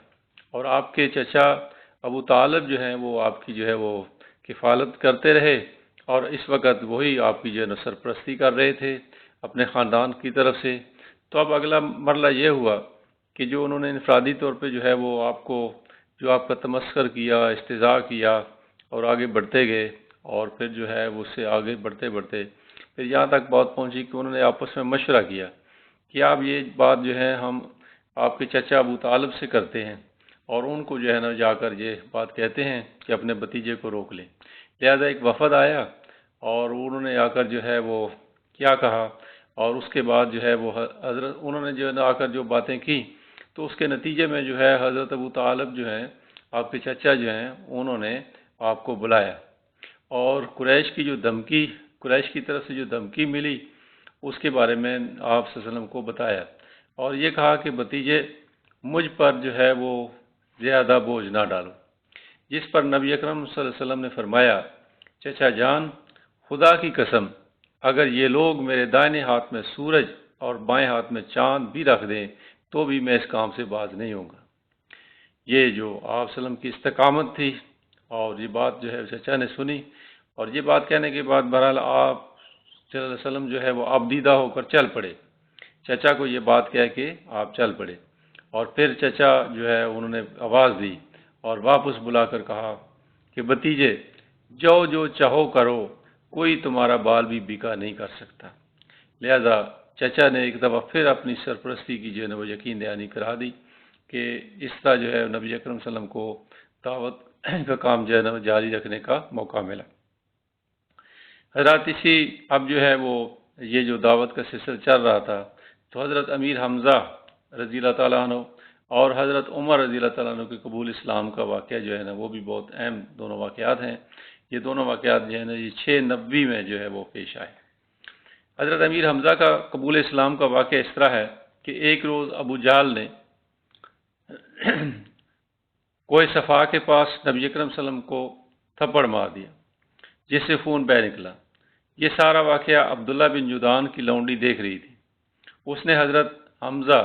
اور آپ کے چچا ابو طالب جو ہیں وہ آپ کی جو ہے وہ کفالت کرتے رہے، اور اس وقت وہی آپ کی جو ہے سرپرستی کر رہے تھے اپنے خاندان کی طرف سے۔ تو اب اگلا مرحلہ یہ ہوا کہ جو انہوں نے انفرادی طور پہ جو ہے وہ آپ کا تمسخر کیا، استہزاء کیا، اور آگے بڑھتے گئے، اور پھر جو ہے وہ اس سے آگے بڑھتے بڑھتے پھر یہاں تک بات پہنچی کہ انہوں نے آپس میں مشورہ کیا کہ آپ یہ بات جو ہے ہم آپ کے چچا ابو طالب سے کرتے ہیں، اور ان کو جو ہے نا جا کر یہ بات کہتے ہیں کہ اپنے بھتیجے کو روک لیں۔ لہذا ایک وفد آیا، اور انہوں نے آ کر جو ہے وہ کیا کہا، اور اس کے بعد جو ہے وہ انہوں نے جو ہے نا آ کر جو باتیں کی، تو اس کے نتیجے میں جو ہے حضرت ابو طالب جو ہیں آپ کے چچا جو ہیں انہوں نے آپ کو بلایا، اور قریش کی طرف سے جو دھمکی ملی اس کے بارے میں آپ صلی اللہ علیہ وسلم کو بتایا، اور یہ کہا کہ بھتیجے مجھ پر جو ہے وہ زیادہ بوجھ نہ ڈالو، جس پر نبی اکرم صلی اللہ علیہ وسلم نے فرمایا، چچا جان خدا کی قسم اگر یہ لوگ میرے دائیں ہاتھ میں سورج اور بائیں ہاتھ میں چاند بھی رکھ دیں تو بھی میں اس کام سے باز نہیں ہوں گا۔ یہ جو آپ صلی اللہ علیہ وسلم کی استقامت تھی، اور یہ بات جو ہے چچا نے سنی، اور یہ بات کہنے کے بعد بہرحال آپ صلی اللہ علیہ وسلم جو ہے وہ آبدیدہ ہو کر چل پڑے، چچا کو یہ بات کہہ کے آپ چل پڑے، اور پھر چچا جو ہے انہوں نے آواز دی اور واپس بلا کر کہا کہ بھتیجے جو چاہو کرو، کوئی تمہارا بال بھی بیکا نہیں کر سکتا۔ لہذا چچا نے ایک دفعہ پھر اپنی سرپرستی کی جو ہے وہ یقین دہانی کرا دی کہ اس طرح جو ہے نبی اکرم صلی اللہ علیہ وسلم کو دعوت کا کام جو ہے جاری رکھنے کا موقع ملا۔ حضرات اب جو ہے وہ یہ جو دعوت کا سلسلہ چل رہا تھا، تو حضرت امیر حمزہ رضی اللہ تعالیٰ عنہ اور حضرت عمر رضی اللہ تعالیٰ عنہ کے قبول اسلام کا واقعہ جو ہے نا وہ بھی بہت اہم دونوں واقعات ہیں۔ یہ دونوں واقعات جو ہے نا یہ 690 میں جو ہے وہ پیش آئے۔ حضرت امیر حمزہ کا قبول اسلام کا واقعہ اس طرح ہے کہ ایک روز ابو جہل نے کوہ صفا کے پاس نبی اکرم صلی اللہ علیہ وسلم کو تھپڑ مار دیا جس سے خون بہہ نکلا۔ یہ سارا واقعہ عبداللہ بن جدعان کی لونڈی دیکھ رہی تھی، اس نے حضرت حمزہ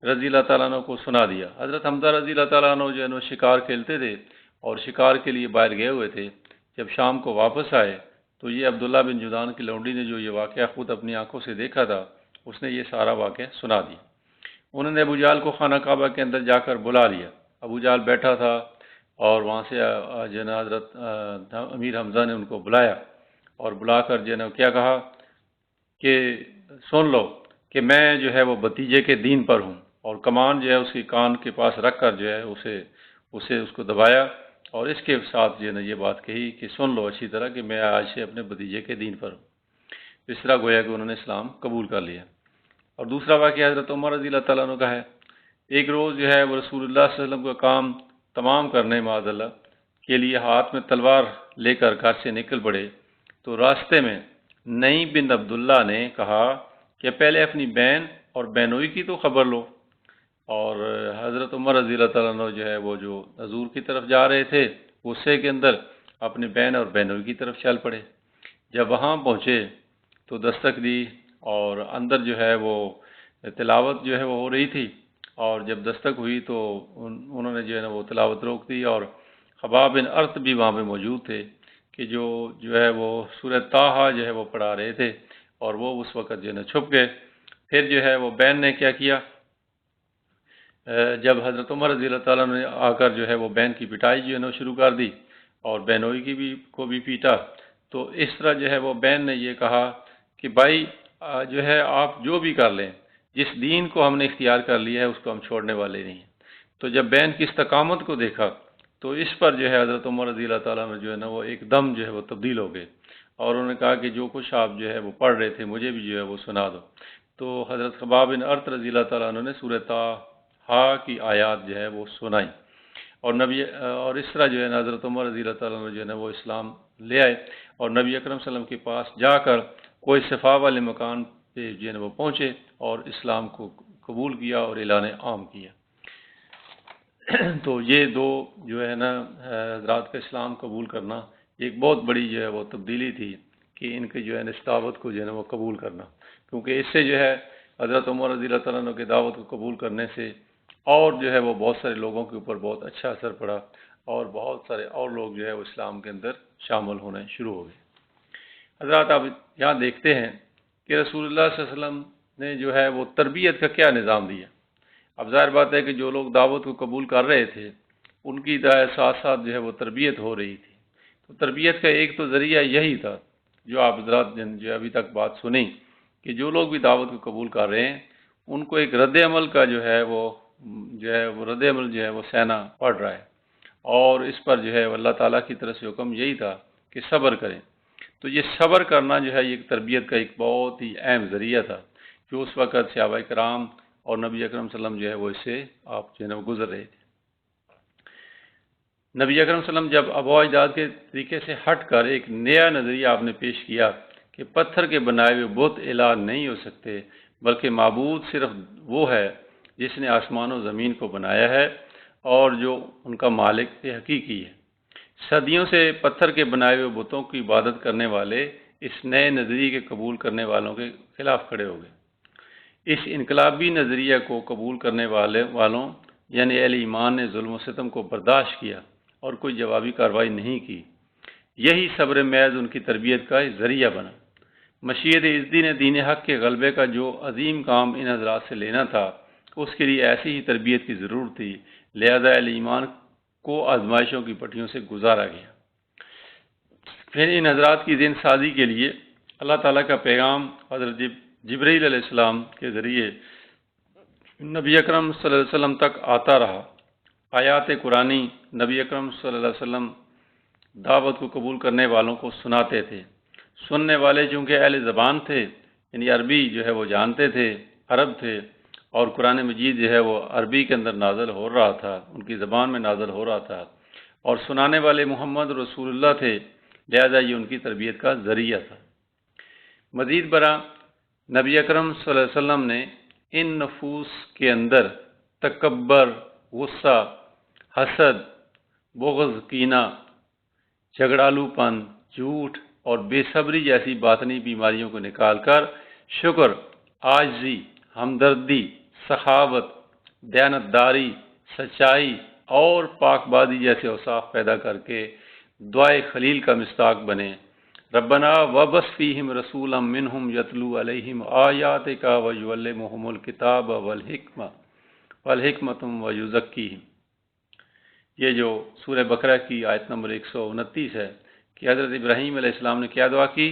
رضی اللہ تعالیٰ عنہ کو سنا دیا۔ حضرت حمزہ رضی اللہ تعالیٰ عنہ جو ہے نا شکار کھیلتے تھے اور شکار کے لیے باہر گئے ہوئے تھے، جب شام کو واپس آئے تو یہ عبداللہ بن جدعان کی لونڈی نے جو یہ واقعہ خود اپنی آنکھوں سے دیکھا تھا اس نے یہ سارا واقعہ سنا دیا۔ انہوں نے ابو جہل کو خانہ کعبہ کے اندر جا کر بلا لیا۔ ابو جہل بیٹھا تھا اور وہاں سے جو ہے نا حضرت امیر حمزہ نے ان کو بلایا اور بلا کر جو ہے نا کیا کہا کہ سن لو کہ میں جو ہے وہ بھتیجے کے دین پر ہوں، اور کمان جو ہے اس کی کان کے پاس رکھ کر جو ہے اس کو دبایا اور اس کے ساتھ جو ہے نا یہ بات کہی کہ سن لو اچھی طرح کہ میں آج سے اپنے بھتیجے کے دین پر ہوں۔ اس طرح گویا کہ انہوں نے اسلام قبول کر لیا۔ اور دوسرا واقعہ حضرت عمر رضی اللہ تعالیٰ عنہ کا ہے۔ ایک روز جو ہے وہ رسول اللہ صلی اللہ علیہ وسلم کا کام تمام کرنے معاذ اللہ کے لیے ہاتھ میں تلوار لے کر گھر سے نکل پڑے، تو راستے میں نعیم بن عبداللہ نے کہا کہ پہلے اپنی بہن اور بہنوئی کی تو خبر لو۔ اور حضرت عمر رضی اللہ تعالیٰ عنہ جو ہے وہ جو حضور کی طرف جا رہے تھے، غصے کے اندر اپنی بہن اور بہنوئی کی طرف چل پڑے۔ جب وہاں پہنچے تو دستک دی اور اندر جو ہے وہ تلاوت جو ہے وہ ہو رہی تھی، اور جب دستک ہوئی تو انہوں نے جو ہے نا وہ تلاوت روک دی، اور خباب بن ارت بھی وہاں پہ موجود تھے کہ جو ہے وہ سورہ طٰہٰ جو ہے وہ پڑھا رہے تھے، اور وہ اس وقت جو ہے نا چھپ گئے۔ پھر جو ہے وہ بہن نے کیا کیا، جب حضرت عمر رضی اللہ تعالیٰ نے آ کر جو ہے وہ بہن کی پٹائی جو ہے نا شروع کر دی اور بہنوئی کو بھی پیٹا، تو اس طرح جو ہے وہ بہن نے یہ کہا کہ بھائی جو ہے آپ جو بھی کر لیں، جس دین کو ہم نے اختیار کر لیا ہے اس کو ہم چھوڑنے والے نہیں ہیں۔ تو جب بہن کی استقامت کو دیکھا تو اس پر جو ہے حضرت عمر رضی اللہ تعالیٰ نے جو ہے نا وہ ایک دم جو ہے وہ تبدیل ہو گئے، اور انہوں نے کہا کہ جو کچھ آپ جو ہے وہ پڑھ رہے تھے مجھے بھی جو ہے وہ سنا دو۔ تو حضرت خباب بن ارت رضی اللہ تعالیٰ عنہ نے سورہ طٰہٰ کی آیات جو ہے وہ سنائی، اور اس طرح جو ہے نا حضرت عمر رضی اللہ تعالیٰ عنہ جو ہے نا وہ اسلام لے آئے، اور نبی اکرم صلی اللہ علیہ وسلم کے پاس جا کر کوئی صفا والے مکان پہ جو ہے نا وہ پہنچے اور اسلام کو قبول کیا اور اعلان عام کیا۔ تو یہ دو جو ہے نا حضرات کا اسلام قبول کرنا ایک بہت بڑی جو ہے وہ تبدیلی تھی کہ ان کے جو ہے نا اس دعوت کو جو ہے نا وہ قبول کرنا، کیونکہ اس سے جو ہے حضرت عمر رضی اللہ تعالیٰ عنہ کے دعوت کو قبول کرنے سے اور جو ہے وہ بہت سارے لوگوں کے اوپر بہت اچھا اثر پڑا، اور بہت سارے اور لوگ جو ہے وہ اسلام کے اندر شامل ہونے شروع ہو گئے۔ حضرات آپ یہاں دیکھتے ہیں کہ رسول اللہ صلی اللہ علیہ وسلم نے جو ہے وہ تربیت کا کیا نظام دیا۔ اب ظاہر بات ہے کہ جو لوگ دعوت کو قبول کر رہے تھے ان کی ساتھ ساتھ جو ہے وہ تربیت ہو رہی تھی۔ تو تربیت کا ایک تو ذریعہ یہی تھا جو آپ حضرات نے جو ابھی تک بات سنی کہ جو لوگ بھی دعوت کو قبول کر رہے ہیں ان کو ایک رد عمل کا جو ہے وہ رد عمل جو ہے وہ سہنا پڑ رہا ہے، اور اس پر جو ہے اللہ تعالیٰ کی طرف سے حکم یہی تھا کہ صبر کریں۔ تو یہ صبر کرنا جو ہے یہ تربیت کا ایک بہت ہی اہم ذریعہ تھا جو اس وقت صحابہ کرام اور نبی اکرم صلی اللہ علیہ وسلم جو ہے وہ اس سے آپ جو ہے نا گزر رہے تھے۔ نبی اکرم صلی اللہ علیہ وسلم جب آباء و اجداد کے طریقے سے ہٹ کر ایک نیا نظریہ آپ نے پیش کیا کہ پتھر کے بنائے ہوئے بت الہ نہیں ہو سکتے، بلکہ معبود صرف وہ ہے جس نے آسمان و زمین کو بنایا ہے اور جو ان کا مالک حقیقی ہے۔ صدیوں سے پتھر کے بنائے ہوئے بتوں کی عبادت کرنے والے اس نئے نظریے کے قبول کرنے والوں کے خلاف کھڑے ہو گئے۔ اس انقلابی نظریہ کو قبول کرنے والوں یعنی اہل ایمان نے ظلم و ستم کو برداشت کیا اور کوئی جوابی کارروائی نہیں کی۔ یہی صبر محض ان کی تربیت کا ذریعہ بنا۔ مشیت عزتی نے دین حق کے غلبے کا جو عظیم کام ان حضرات سے لینا تھا اس کے لیے ایسی ہی تربیت کی ضرورت تھی، لہذا اہل ایمان کو آزمائشوں کی پٹیوں سے گزارا گیا۔ پھر ان حضرات کی ذہن سازی کے لیے اللہ تعالیٰ کا پیغام حضرت جبرائیل علیہ السلام کے ذریعے نبی اکرم صلی اللہ علیہ وسلم تک آتا رہا۔ آیات قرآنی نبی اکرم صلی اللہ علیہ وسلم دعوت کو قبول کرنے والوں کو سناتے تھے۔ سننے والے چونکہ اہل زبان تھے، یعنی عربی جو ہے وہ جانتے تھے، عرب تھے، اور قرآن مجید جو ہے وہ عربی کے اندر نازل ہو رہا تھا، ان کی زبان میں نازل ہو رہا تھا، اور سنانے والے محمد رسول اللہ تھے، لہذا یہ ان کی تربیت کا ذریعہ تھا۔ مزید برآں نبی اکرم صلی اللہ علیہ وسلم نے ان نفوس کے اندر تکبر، غصہ، حسد، بغض، کینہ، جھگڑالو پن، جھوٹ اور بے صبری جیسی باطنی بیماریوں کو نکال کر شکر، عاجزی، ہمدردی، سخاوت، دیانتداری، سچائی اور پاک بازی جیسے اوصاف پیدا کر کے دعائے خلیل کا مصداق بنے۔ ربنا وبس فیہم رسولا منہم یتلو علیہم آیاتک ویعلمہم الکتاب والحکمۃ ویزکیہم۔ یہ جو سورہ بقرہ کی آیت نمبر 129 ہے کہ حضرت ابراہیم علیہ السلام نے کیا دعا کی؟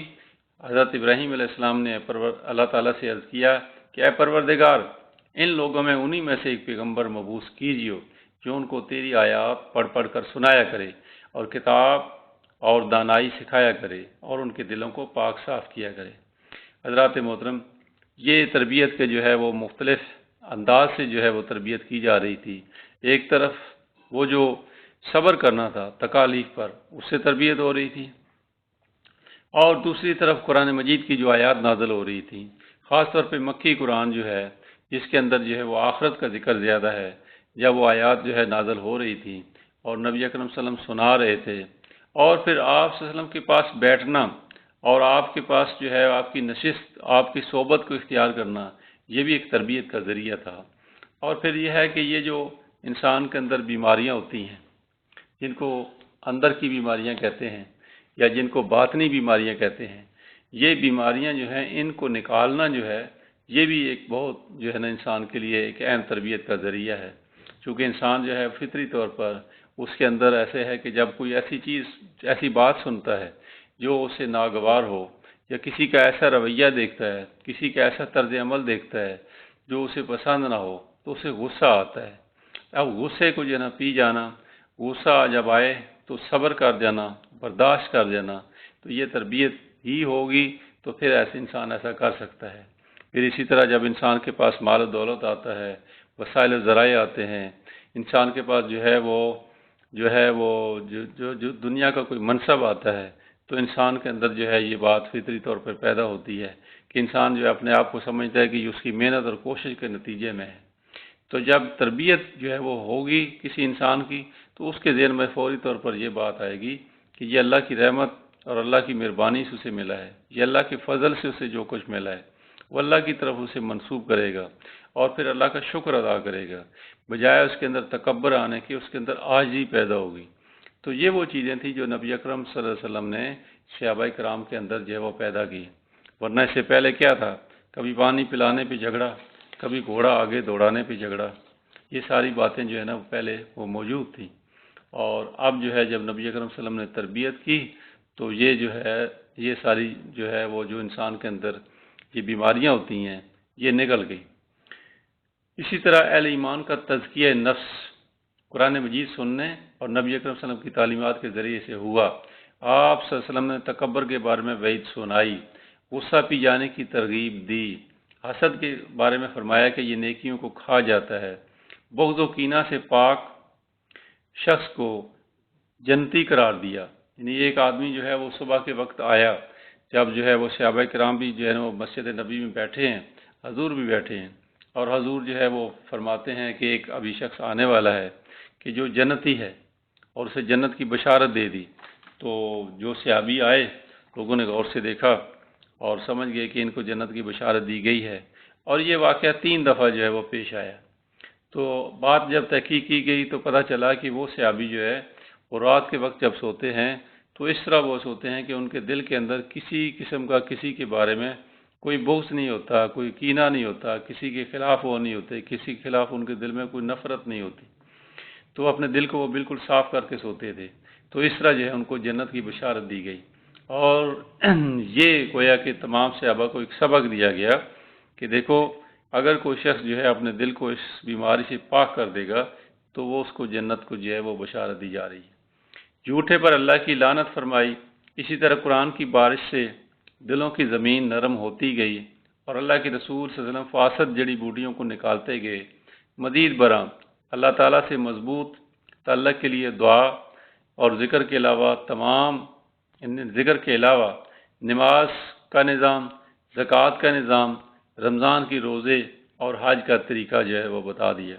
حضرت ابراہیم علیہ السلام نے اللہ تعالیٰ سے عرض کیا کہ اے پروردگار، ان لوگوں میں انہی میں سے ایک پیغمبر مبعوث کیجیے جو ان کو تیری آیات پڑھ پڑھ کر سنایا کرے اور کتاب اور دانائی سکھایا کرے اور ان کے دلوں کو پاک صاف کیا کرے۔ حضرات محترم، یہ تربیت کے جو ہے وہ مختلف انداز سے جو ہے وہ تربیت کی جا رہی تھی۔ ایک طرف وہ جو صبر کرنا تھا تکالیف پر، اس سے تربیت ہو رہی تھی، اور دوسری طرف قرآن مجید کی جو آیات نازل ہو رہی تھی، خاص طور پہ مکی قرآن جو ہے جس کے اندر جو ہے وہ آخرت کا ذکر زیادہ ہے، جب وہ آیات جو ہے نازل ہو رہی تھی اور نبی اکرم صلی اللہ علیہ وسلم سنا رہے تھے، اور پھر آپ صلی اللہ علیہ وسلم کے پاس بیٹھنا اور آپ کے پاس جو ہے آپ کی نشست، آپ کی صحبت کو اختیار کرنا، یہ بھی ایک تربیت کا ذریعہ تھا۔ اور پھر یہ ہے کہ یہ جو انسان کے اندر بیماریاں ہوتی ہیں، جن کو اندر کی بیماریاں کہتے ہیں یا جن کو باطنی بیماریاں کہتے ہیں، یہ بیماریاں جو ہیں ان کو نکالنا جو ہے یہ بھی ایک بہت جو ہے نا انسان کے لیے ایک اہم تربیت کا ذریعہ ہے، چونکہ انسان جو ہے فطری طور پر اس کے اندر ایسے ہے کہ جب کوئی ایسی چیز، ایسی بات سنتا ہے جو اسے ناگوار ہو، یا کسی کا ایسا رویہ دیکھتا ہے، کسی کا ایسا طرز عمل دیکھتا ہے جو اسے پسند نہ ہو، تو اسے غصہ آتا ہے۔ اب غصے کو جو ہے نا پی جانا، غصہ جب آئے تو صبر کر جانا، برداشت کر جانا، تو یہ تربیت ہی ہوگی، تو پھر ایسے انسان ایسا کر سکتا ہے۔ پھر اسی طرح جب انسان کے پاس مال و دولت آتا ہے، وسائل و ذرائع آتے ہیں، انسان کے پاس جو ہے جو دنیا کا کوئی منصب آتا ہے، تو انسان کے اندر جو ہے یہ بات فطری طور پر پیدا ہوتی ہے کہ انسان جو ہے اپنے آپ کو سمجھتا ہے کہ یہ اس کی محنت اور کوشش کے نتیجے میں ہے۔ تو جب تربیت جو ہے وہ ہوگی کسی انسان کی، تو اس کے ذہن میں فوری طور پر یہ بات آئے گی کہ یہ اللہ کی رحمت اور اللہ کی مہربانی سے اسے ملا ہے، یہ اللہ کے فضل سے اسے جو کچھ ملا ہے وہ اللہ کی طرف اسے منسوب کرے گا، اور پھر اللہ کا شکر ادا کرے گا، بجائے اس کے اندر تکبر آنے کے اس کے اندر عاجزی پیدا ہوگی۔ تو یہ وہ چیزیں تھیں جو نبی اکرم صلی اللہ علیہ وسلم نے صحابہ کرام کے اندر جو ہے وہ پیدا کی، ورنہ اس سے پہلے کیا تھا؟ کبھی پانی پلانے پہ جھگڑا، کبھی گھوڑا آگے دوڑانے پہ جھگڑا، یہ ساری باتیں جو ہے نا پہلے وہ موجود تھیں۔ اور اب جو ہے جب نبی اکرم صلی اللہ علیہ وسلم نے تربیت کی تو یہ جو ہے یہ ساری جو ہے وہ جو انسان کے اندر یہ بیماریاں ہوتی ہیں یہ نکل گئی۔ اسی طرح اہل ایمان کا تزکیہ نفس قرآن مجید سننے اور نبی اکرم صلی اللہ علیہ وسلم کی تعلیمات کے ذریعے سے ہوا۔ آپ صلی اللہ علیہ وسلم نے تکبر کے بارے میں وعید سنائی، غصہ پی جانے کی ترغیب دی، حسد کے بارے میں فرمایا کہ یہ نیکیوں کو کھا جاتا ہے، بغض و کینہ سے پاک شخص کو جنتی قرار دیا۔ یعنی ایک آدمی جو ہے وہ صبح کے وقت آیا، جب جو ہے وہ صحابہ کرام بھی جو ہے وہ مسجد نبی میں بیٹھے ہیں، حضور بھی بیٹھے ہیں، اور حضور جو ہے وہ فرماتے ہیں کہ ایک ابھی شخص آنے والا ہے کہ جو جنتی ہے، اور اسے جنت کی بشارت دے دی۔ تو جو صحابی آئے لوگوں نے غور سے دیکھا اور سمجھ گئے کہ ان کو جنت کی بشارت دی گئی ہے، اور یہ واقعہ 3 دفعہ جو ہے وہ پیش آیا۔ تو بات جب تحقیق کی گئی تو پتہ چلا کہ وہ صحابی جو ہے وہ رات کے وقت جب سوتے ہیں تو اس طرح وہ سوتے ہیں کہ ان کے دل کے اندر کسی قسم کا کسی کے بارے میں کوئی بغض نہیں ہوتا، کوئی کینہ نہیں ہوتا، کسی کے خلاف وہ نہیں ہوتے، کسی کے خلاف ان کے دل میں کوئی نفرت نہیں ہوتی، تو اپنے دل کو وہ بالکل صاف کر کے سوتے تھے۔ تو اس طرح جو ہے ان کو جنت کی بشارت دی گئی، اور یہ گویا کہ تمام صحابہ کو ایک سبق دیا گیا کہ دیکھو اگر کوئی شخص جو ہے اپنے دل کو اس بیماری سے پاک کر دے گا تو وہ اس کو جنت کو جو ہے وہ بشارت دی جا رہی ہے۔ جھوٹے پر اللہ کی لعنت فرمائی۔ اسی طرح قرآن کی بارش سے دلوں کی زمین نرم ہوتی گئی، اور اللہ کے رسول صلی اللہ علیہ وسلم فاسد جڑی بوٹیوں کو نکالتے گئے۔ مزید برآں اللہ تعالیٰ سے مضبوط تعلق کے لیے دعا اور ذکر کے علاوہ نماز کا نظام، زکوٰۃ کا نظام، رمضان کی روزے اور حج کا طریقہ جو ہے وہ بتا دیا۔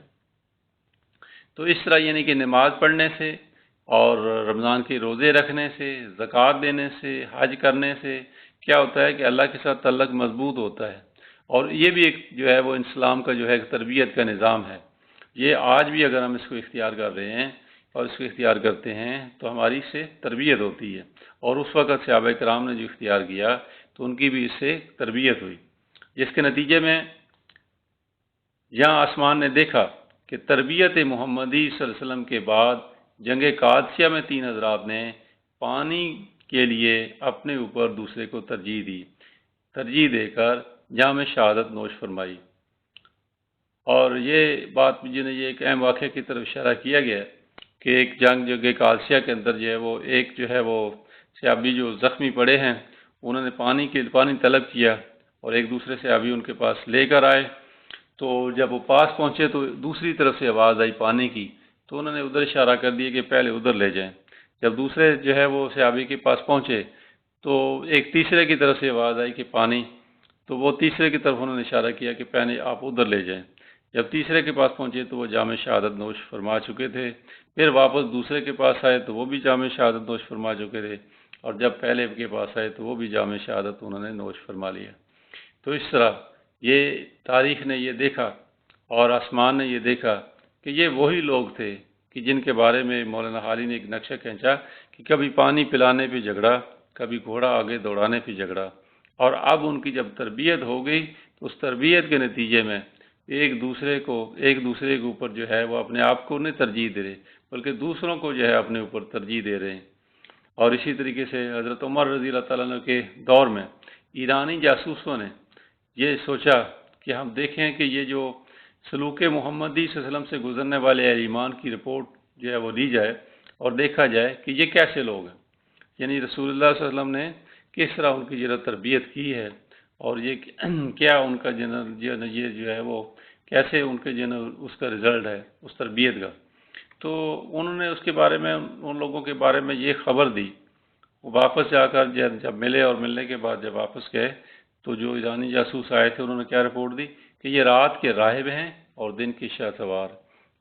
تو اس طرح یعنی کہ نماز پڑھنے سے اور رمضان کے روزے رکھنے سے، زکوٰۃ دینے سے، حج کرنے سے کیا ہوتا ہے کہ اللہ کے ساتھ تعلق مضبوط ہوتا ہے، اور یہ بھی ایک جو ہے وہ اسلام کا جو ہے ایک تربیت کا نظام ہے۔ یہ آج بھی اگر ہم اس کو اختیار کر رہے ہیں اور اس کو اختیار کرتے ہیں تو ہماری اس سے تربیت ہوتی ہے، اور اس وقت صحابہ کرام نے جو اختیار کیا تو ان کی بھی اس سے تربیت ہوئی، جس کے نتیجے میں یہاں آسمان نے دیکھا کہ تربیت محمدی صلی اللہ علیہ وسلم کے بعد جنگ قادسیہ میں 3 حضرات نے پانی کے لیے اپنے اوپر دوسرے کو ترجیح دے کر جام شہادت نوش فرمائی۔ اور یہ بات جنہیں یہ ایک اہم واقعے کی طرف اشارہ کیا گیا کہ ایک جنگ قادسیہ کے اندر جو ہے وہ ایک جو ہے وہ صحابی جو زخمی پڑے ہیں انہوں نے پانی طلب کیا، اور ایک دوسرے صحابی ان کے پاس لے کر آئے، تو جب وہ پاس پہنچے تو دوسری طرف سے آواز آئی پانی کی، تو انہوں نے ادھر اشارہ کر دیا کہ پہلے ادھر لے جائیں۔ جب دوسرے جو ہے وہ صحابی کے پاس پہنچے تو ایک تیسرے کی طرف سے آواز آئی کہ پانی، تو وہ تیسرے کی طرف انہوں نے اشارہ کیا کہ پہلے آپ ادھر لے جائیں۔ جب تیسرے کے پاس پہنچے تو وہ جام شہادت نوش فرما چکے تھے، پھر واپس دوسرے کے پاس آئے تو وہ بھی جام شہادت نوش فرما چکے تھے، اور جب پہلے کے پاس آئے تو وہ بھی جام شہادت انہوں نے نوش فرما لیا۔ تو اس طرح یہ تاریخ نے یہ دیکھا اور آسمان نے یہ دیکھا کہ یہ وہی لوگ تھے کہ جن کے بارے میں مولانا حالی نے ایک نقشہ کھینچا کہ کبھی پانی پلانے پہ جھگڑا، کبھی گھوڑا آگے دوڑانے پہ جھگڑا، اور اب ان کی جب تربیت ہو گئی تو اس تربیت کے نتیجے میں ایک دوسرے کے اوپر جو ہے وہ اپنے آپ کو نہیں ترجیح دے رہے، بلکہ دوسروں کو جو ہے اپنے اوپر ترجیح دے رہے ہیں۔ اور اسی طریقے سے حضرت عمر رضی اللہ تعالیٰ عنہ کے دور میں ایرانی جاسوسوں نے یہ سوچا کہ ہم دیکھیں کہ یہ جو سلوک محمدی صلی اللہ علیہ وسلم سے گزرنے والے اہل ایمان کی رپورٹ جو ہے وہ لی جائے اور دیکھا جائے کہ یہ کیسے لوگ ہیں، یعنی رسول اللہ صلی اللہ علیہ وسلم نے کس طرح ان کی تربیت کی ہے، اور یہ کیا ان کا یہ جو ہے وہ کیسے ان کے اس کا رزلٹ ہے اس تربیت کا۔ تو انہوں نے اس کے بارے میں ان لوگوں کے بارے میں یہ خبر دی، وہ واپس جا کر جب ملے اور ملنے کے بعد جب واپس گئے تو جو ایرانی جاسوس آئے تھے انہوں نے کیا رپورٹ دی کہ یہ رات کے راہب ہیں اور دن کی شاہ سوار،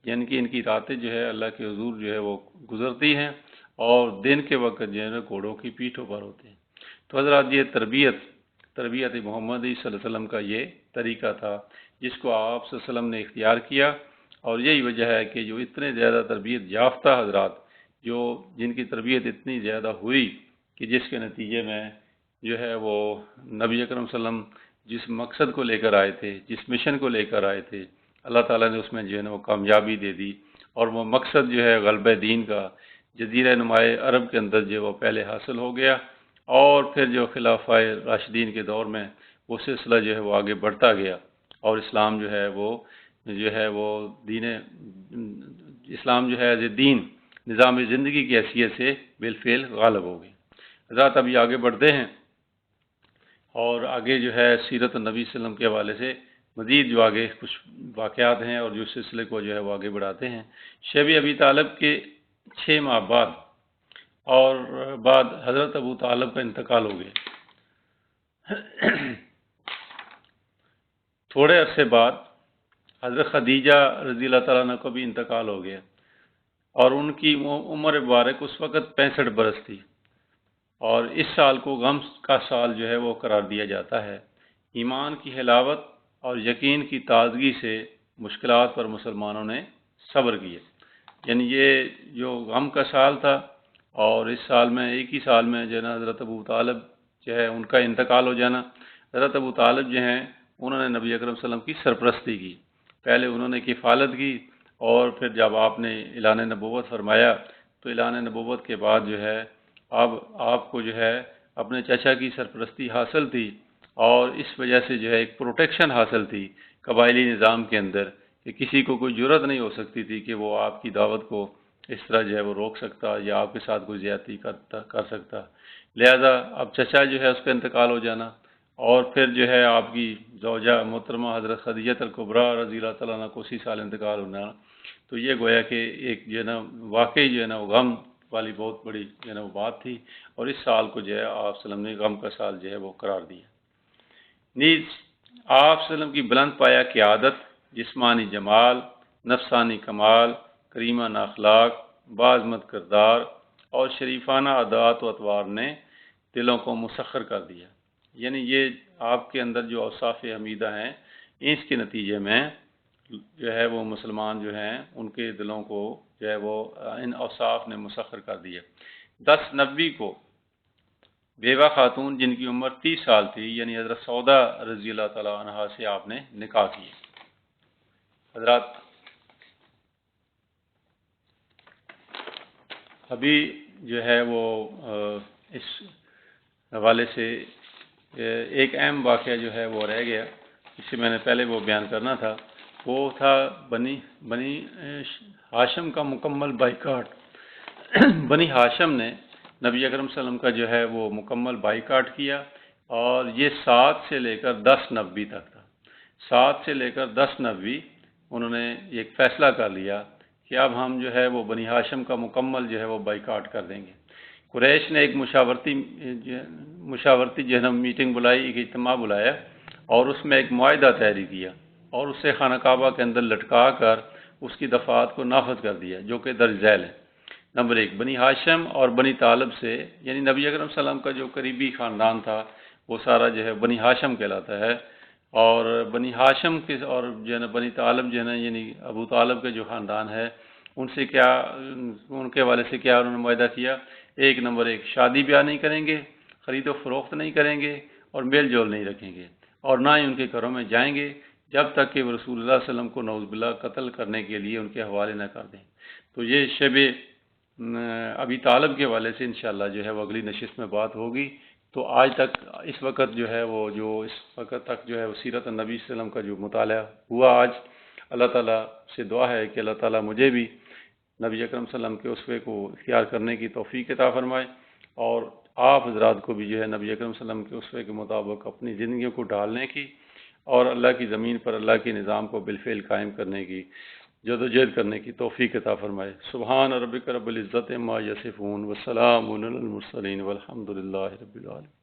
یعنی کہ ان کی راتیں جو ہے اللہ کے حضور جو ہے وہ گزرتی ہیں، اور دن کے وقت جو ہے گھوڑوں کی پیٹھوں پر ہوتے ہیں۔ تو حضرات یہ تربیت محمدی صلی اللہ علیہ وسلم کا یہ طریقہ تھا جس کو آپ صلی اللہ علیہ وسلم نے اختیار کیا، اور یہی وجہ ہے کہ جو اتنے زیادہ تربیت یافتہ حضرات جن کی تربیت اتنی زیادہ ہوئی کہ جس کے نتیجے میں جو ہے وہ نبی اکرم صلی اللہ علیہ وسلم جس مقصد کو لے کر آئے تھے، جس مشن کو لے کر آئے تھے، اللہ تعالیٰ نے اس میں جو ہے وہ کامیابی دے دی، اور وہ مقصد جو ہے غلبہ دین کا جزیرہ نمائے عرب کے اندر جو وہ پہلے حاصل ہو گیا، اور پھر جو خلافہ راشدین کے دور میں وہ سلسلہ جو ہے وہ آگے بڑھتا گیا، اور اسلام جو ہے وہ اسلام جو ہے ایز اے دین نظام زندگی کی حیثیت سے بالفعل غالب ہو گئی۔ حضرات ابھی آگے بڑھتے ہیں، اور آگے جو ہے سیرت النبی صلی اللہ علیہ وسلم کے حوالے سے مزید جو آگے کچھ واقعات ہیں اور جو سلسلے کو جو ہے وہ آگے بڑھاتے ہیں۔ شیب ابی طالب کے 6 ماہ بعد حضرت ابو طالب کا انتقال ہو گیا۔ تھوڑے عرصے بعد حضرت خدیجہ رضی اللہ تعالیٰ عنہ کو بھی انتقال ہو گیا، اور ان کی عمر مبارک اس وقت 65 برس تھی، اور اس سال کو غم کا سال جو ہے وہ قرار دیا جاتا ہے۔ ایمان کی حلاوت اور یقین کی تازگی سے مشکلات پر مسلمانوں نے صبر کیا، یعنی یہ جو غم کا سال تھا، اور اس سال میں ایک ہی سال میں جو ہے نا حضرت ابو طالب جو ہے ان کا انتقال ہو جانا۔ حضرت ابو طالب جو ہیں انہوں نے نبی اکرم صلی اللہ علیہ وسلم کی سرپرستی کی، پہلے انہوں نے کفالت کی، اور پھر جب آپ نے اعلان نبوت فرمایا تو اعلان نبوت کے بعد جو ہے اب آپ کو جو ہے اپنے چچا کی سرپرستی حاصل تھی، اور اس وجہ سے جو ہے ایک پروٹیکشن حاصل تھی قبائلی نظام کے اندر کہ کسی کو کوئی جرت نہیں ہو سکتی تھی کہ وہ آپ کی دعوت کو اس طرح جو ہے وہ روک سکتا یا آپ کے ساتھ کوئی زیادتی کر سکتا۔ لہذا اب چچا جو ہے اس کا انتقال ہو جانا، اور پھر جو ہے آپ کی زوجہ محترمہ حضرت خدیجہ الکبریٰ رضی اللہ تعالیٰ عنہ کو اسی سال انتقال ہونا، تو یہ گویا کہ ایک جو ہے نا واقعی جو ہے نا وہ غم والی بہت بڑی جو ہے نا وہ بات تھی، اور اس سال کو جو ہے آپ صلی اللہ علیہ وسلم نے غم کا سال جو ہے وہ قرار دیا۔ نیز آپ صلی اللہ علیہ وسلم کی بلند پایا قیادت، جسمانی جمال، نفسانی کمال، کریمانہ اخلاق، باعظمت کردار اور شریفانہ عادات و اطوار نے دلوں کو مسخر کر دیا، یعنی یہ آپ کے اندر جو اوصاف حمیدہ ہیں اس کے نتیجے میں جو ہے وہ مسلمان جو ہیں ان کے دلوں کو جو جو ہے وہ ان اوصاف نے مسخر کر دیا۔ 10 نبی کو بیوہ خاتون جن کی عمر 30 سال تھی یعنی حضرت سودا رضی اللہ تعالیٰ عنہا سے آپ نے نکاح کیے۔ حضرات ابھی جو ہے وہ اس حوالے سے ایک اہم واقعہ جو ہے وہ رہ گیا، جسے میں نے پہلے وہ بیان کرنا تھا، وہ تھا بنی ہاشم کا مکمل بائیکاٹ۔ بنی ہاشم نے نبی اکرم صلی اللہ علیہ وسلم کا جو ہے وہ مکمل بائیکاٹ کیا، اور یہ 7 سے لے کر 10 نبی تک تھا۔ 7 سے لے کر 10 نبی انہوں نے ایک فیصلہ کر لیا کہ اب ہم جو ہے وہ بنی ہاشم کا مکمل جو ہے وہ بائیکاٹ کر دیں گے۔ قریش نے ایک مشاورتی جو ہے نا میٹنگ بلائی، ایک اجتماع بلایا، اور اس میں ایک معاہدہ طے کیا اور اسے خانہ کعبہ کے اندر لٹکا کر اس کی دفعات کو نافذ کر دیا، جو کہ درج ذیل ہے۔ نمبر 1، بنی ہاشم اور بنی طالب سے، یعنی نبی اکرم صلی اللہ علیہ وسلم کا جو قریبی خاندان تھا وہ سارا جو ہے بنی ہاشم کہلاتا ہے، اور بنی ہاشم کے اور جو ہے نا بنی طالب جو ہے نا یعنی ابو طالب کے جو خاندان ہے ان سے کیا، ان کے حوالے سے کیا انہوں نے معاہدہ کیا؟ نمبر 1، شادی بیاہ نہیں کریں گے، خرید و فروخت نہیں کریں گے، اور میل جول نہیں رکھیں گے، اور نہ ہی ان کے گھروں میں جائیں گے جب تک کہ وہ رسول اللہ صلی اللہ علیہ وسلم کو نعوذ باللہ قتل کرنے کے لیے ان کے حوالے نہ کر دیں۔ تو یہ شب ابی طالب کے حوالے سے انشاءاللہ جو ہے وہ اگلی نشست میں بات ہوگی۔ تو آج تک اس وقت جو ہے وہ اس وقت تک جو ہے وہ سیرت النبی صلی اللہ علیہ وسلم کا جو مطالعہ ہوا آج، اللہ تعالیٰ سے دعا ہے کہ اللہ تعالیٰ مجھے بھی نبی اکرم صلی اللہ علیہ وسلم کے اسوے کو اختیار کرنے کی توفیق عطا فرمائے، اور آپ حضرات کو بھی جو ہے نبی اکرم صلی اللہ علیہ وسلم کے اسوے کے مطابق اپنی زندگیوں کو ڈھالنے کی اور اللہ کی زمین پر اللہ کے نظام کو بالفعل قائم کرنے کی جدوجہد کرنے کی توفیق عطا فرمائے۔ سبحان ربک رب العزت عما یصفون وسلام علی المرسلین والحمد للہ رب العالمین۔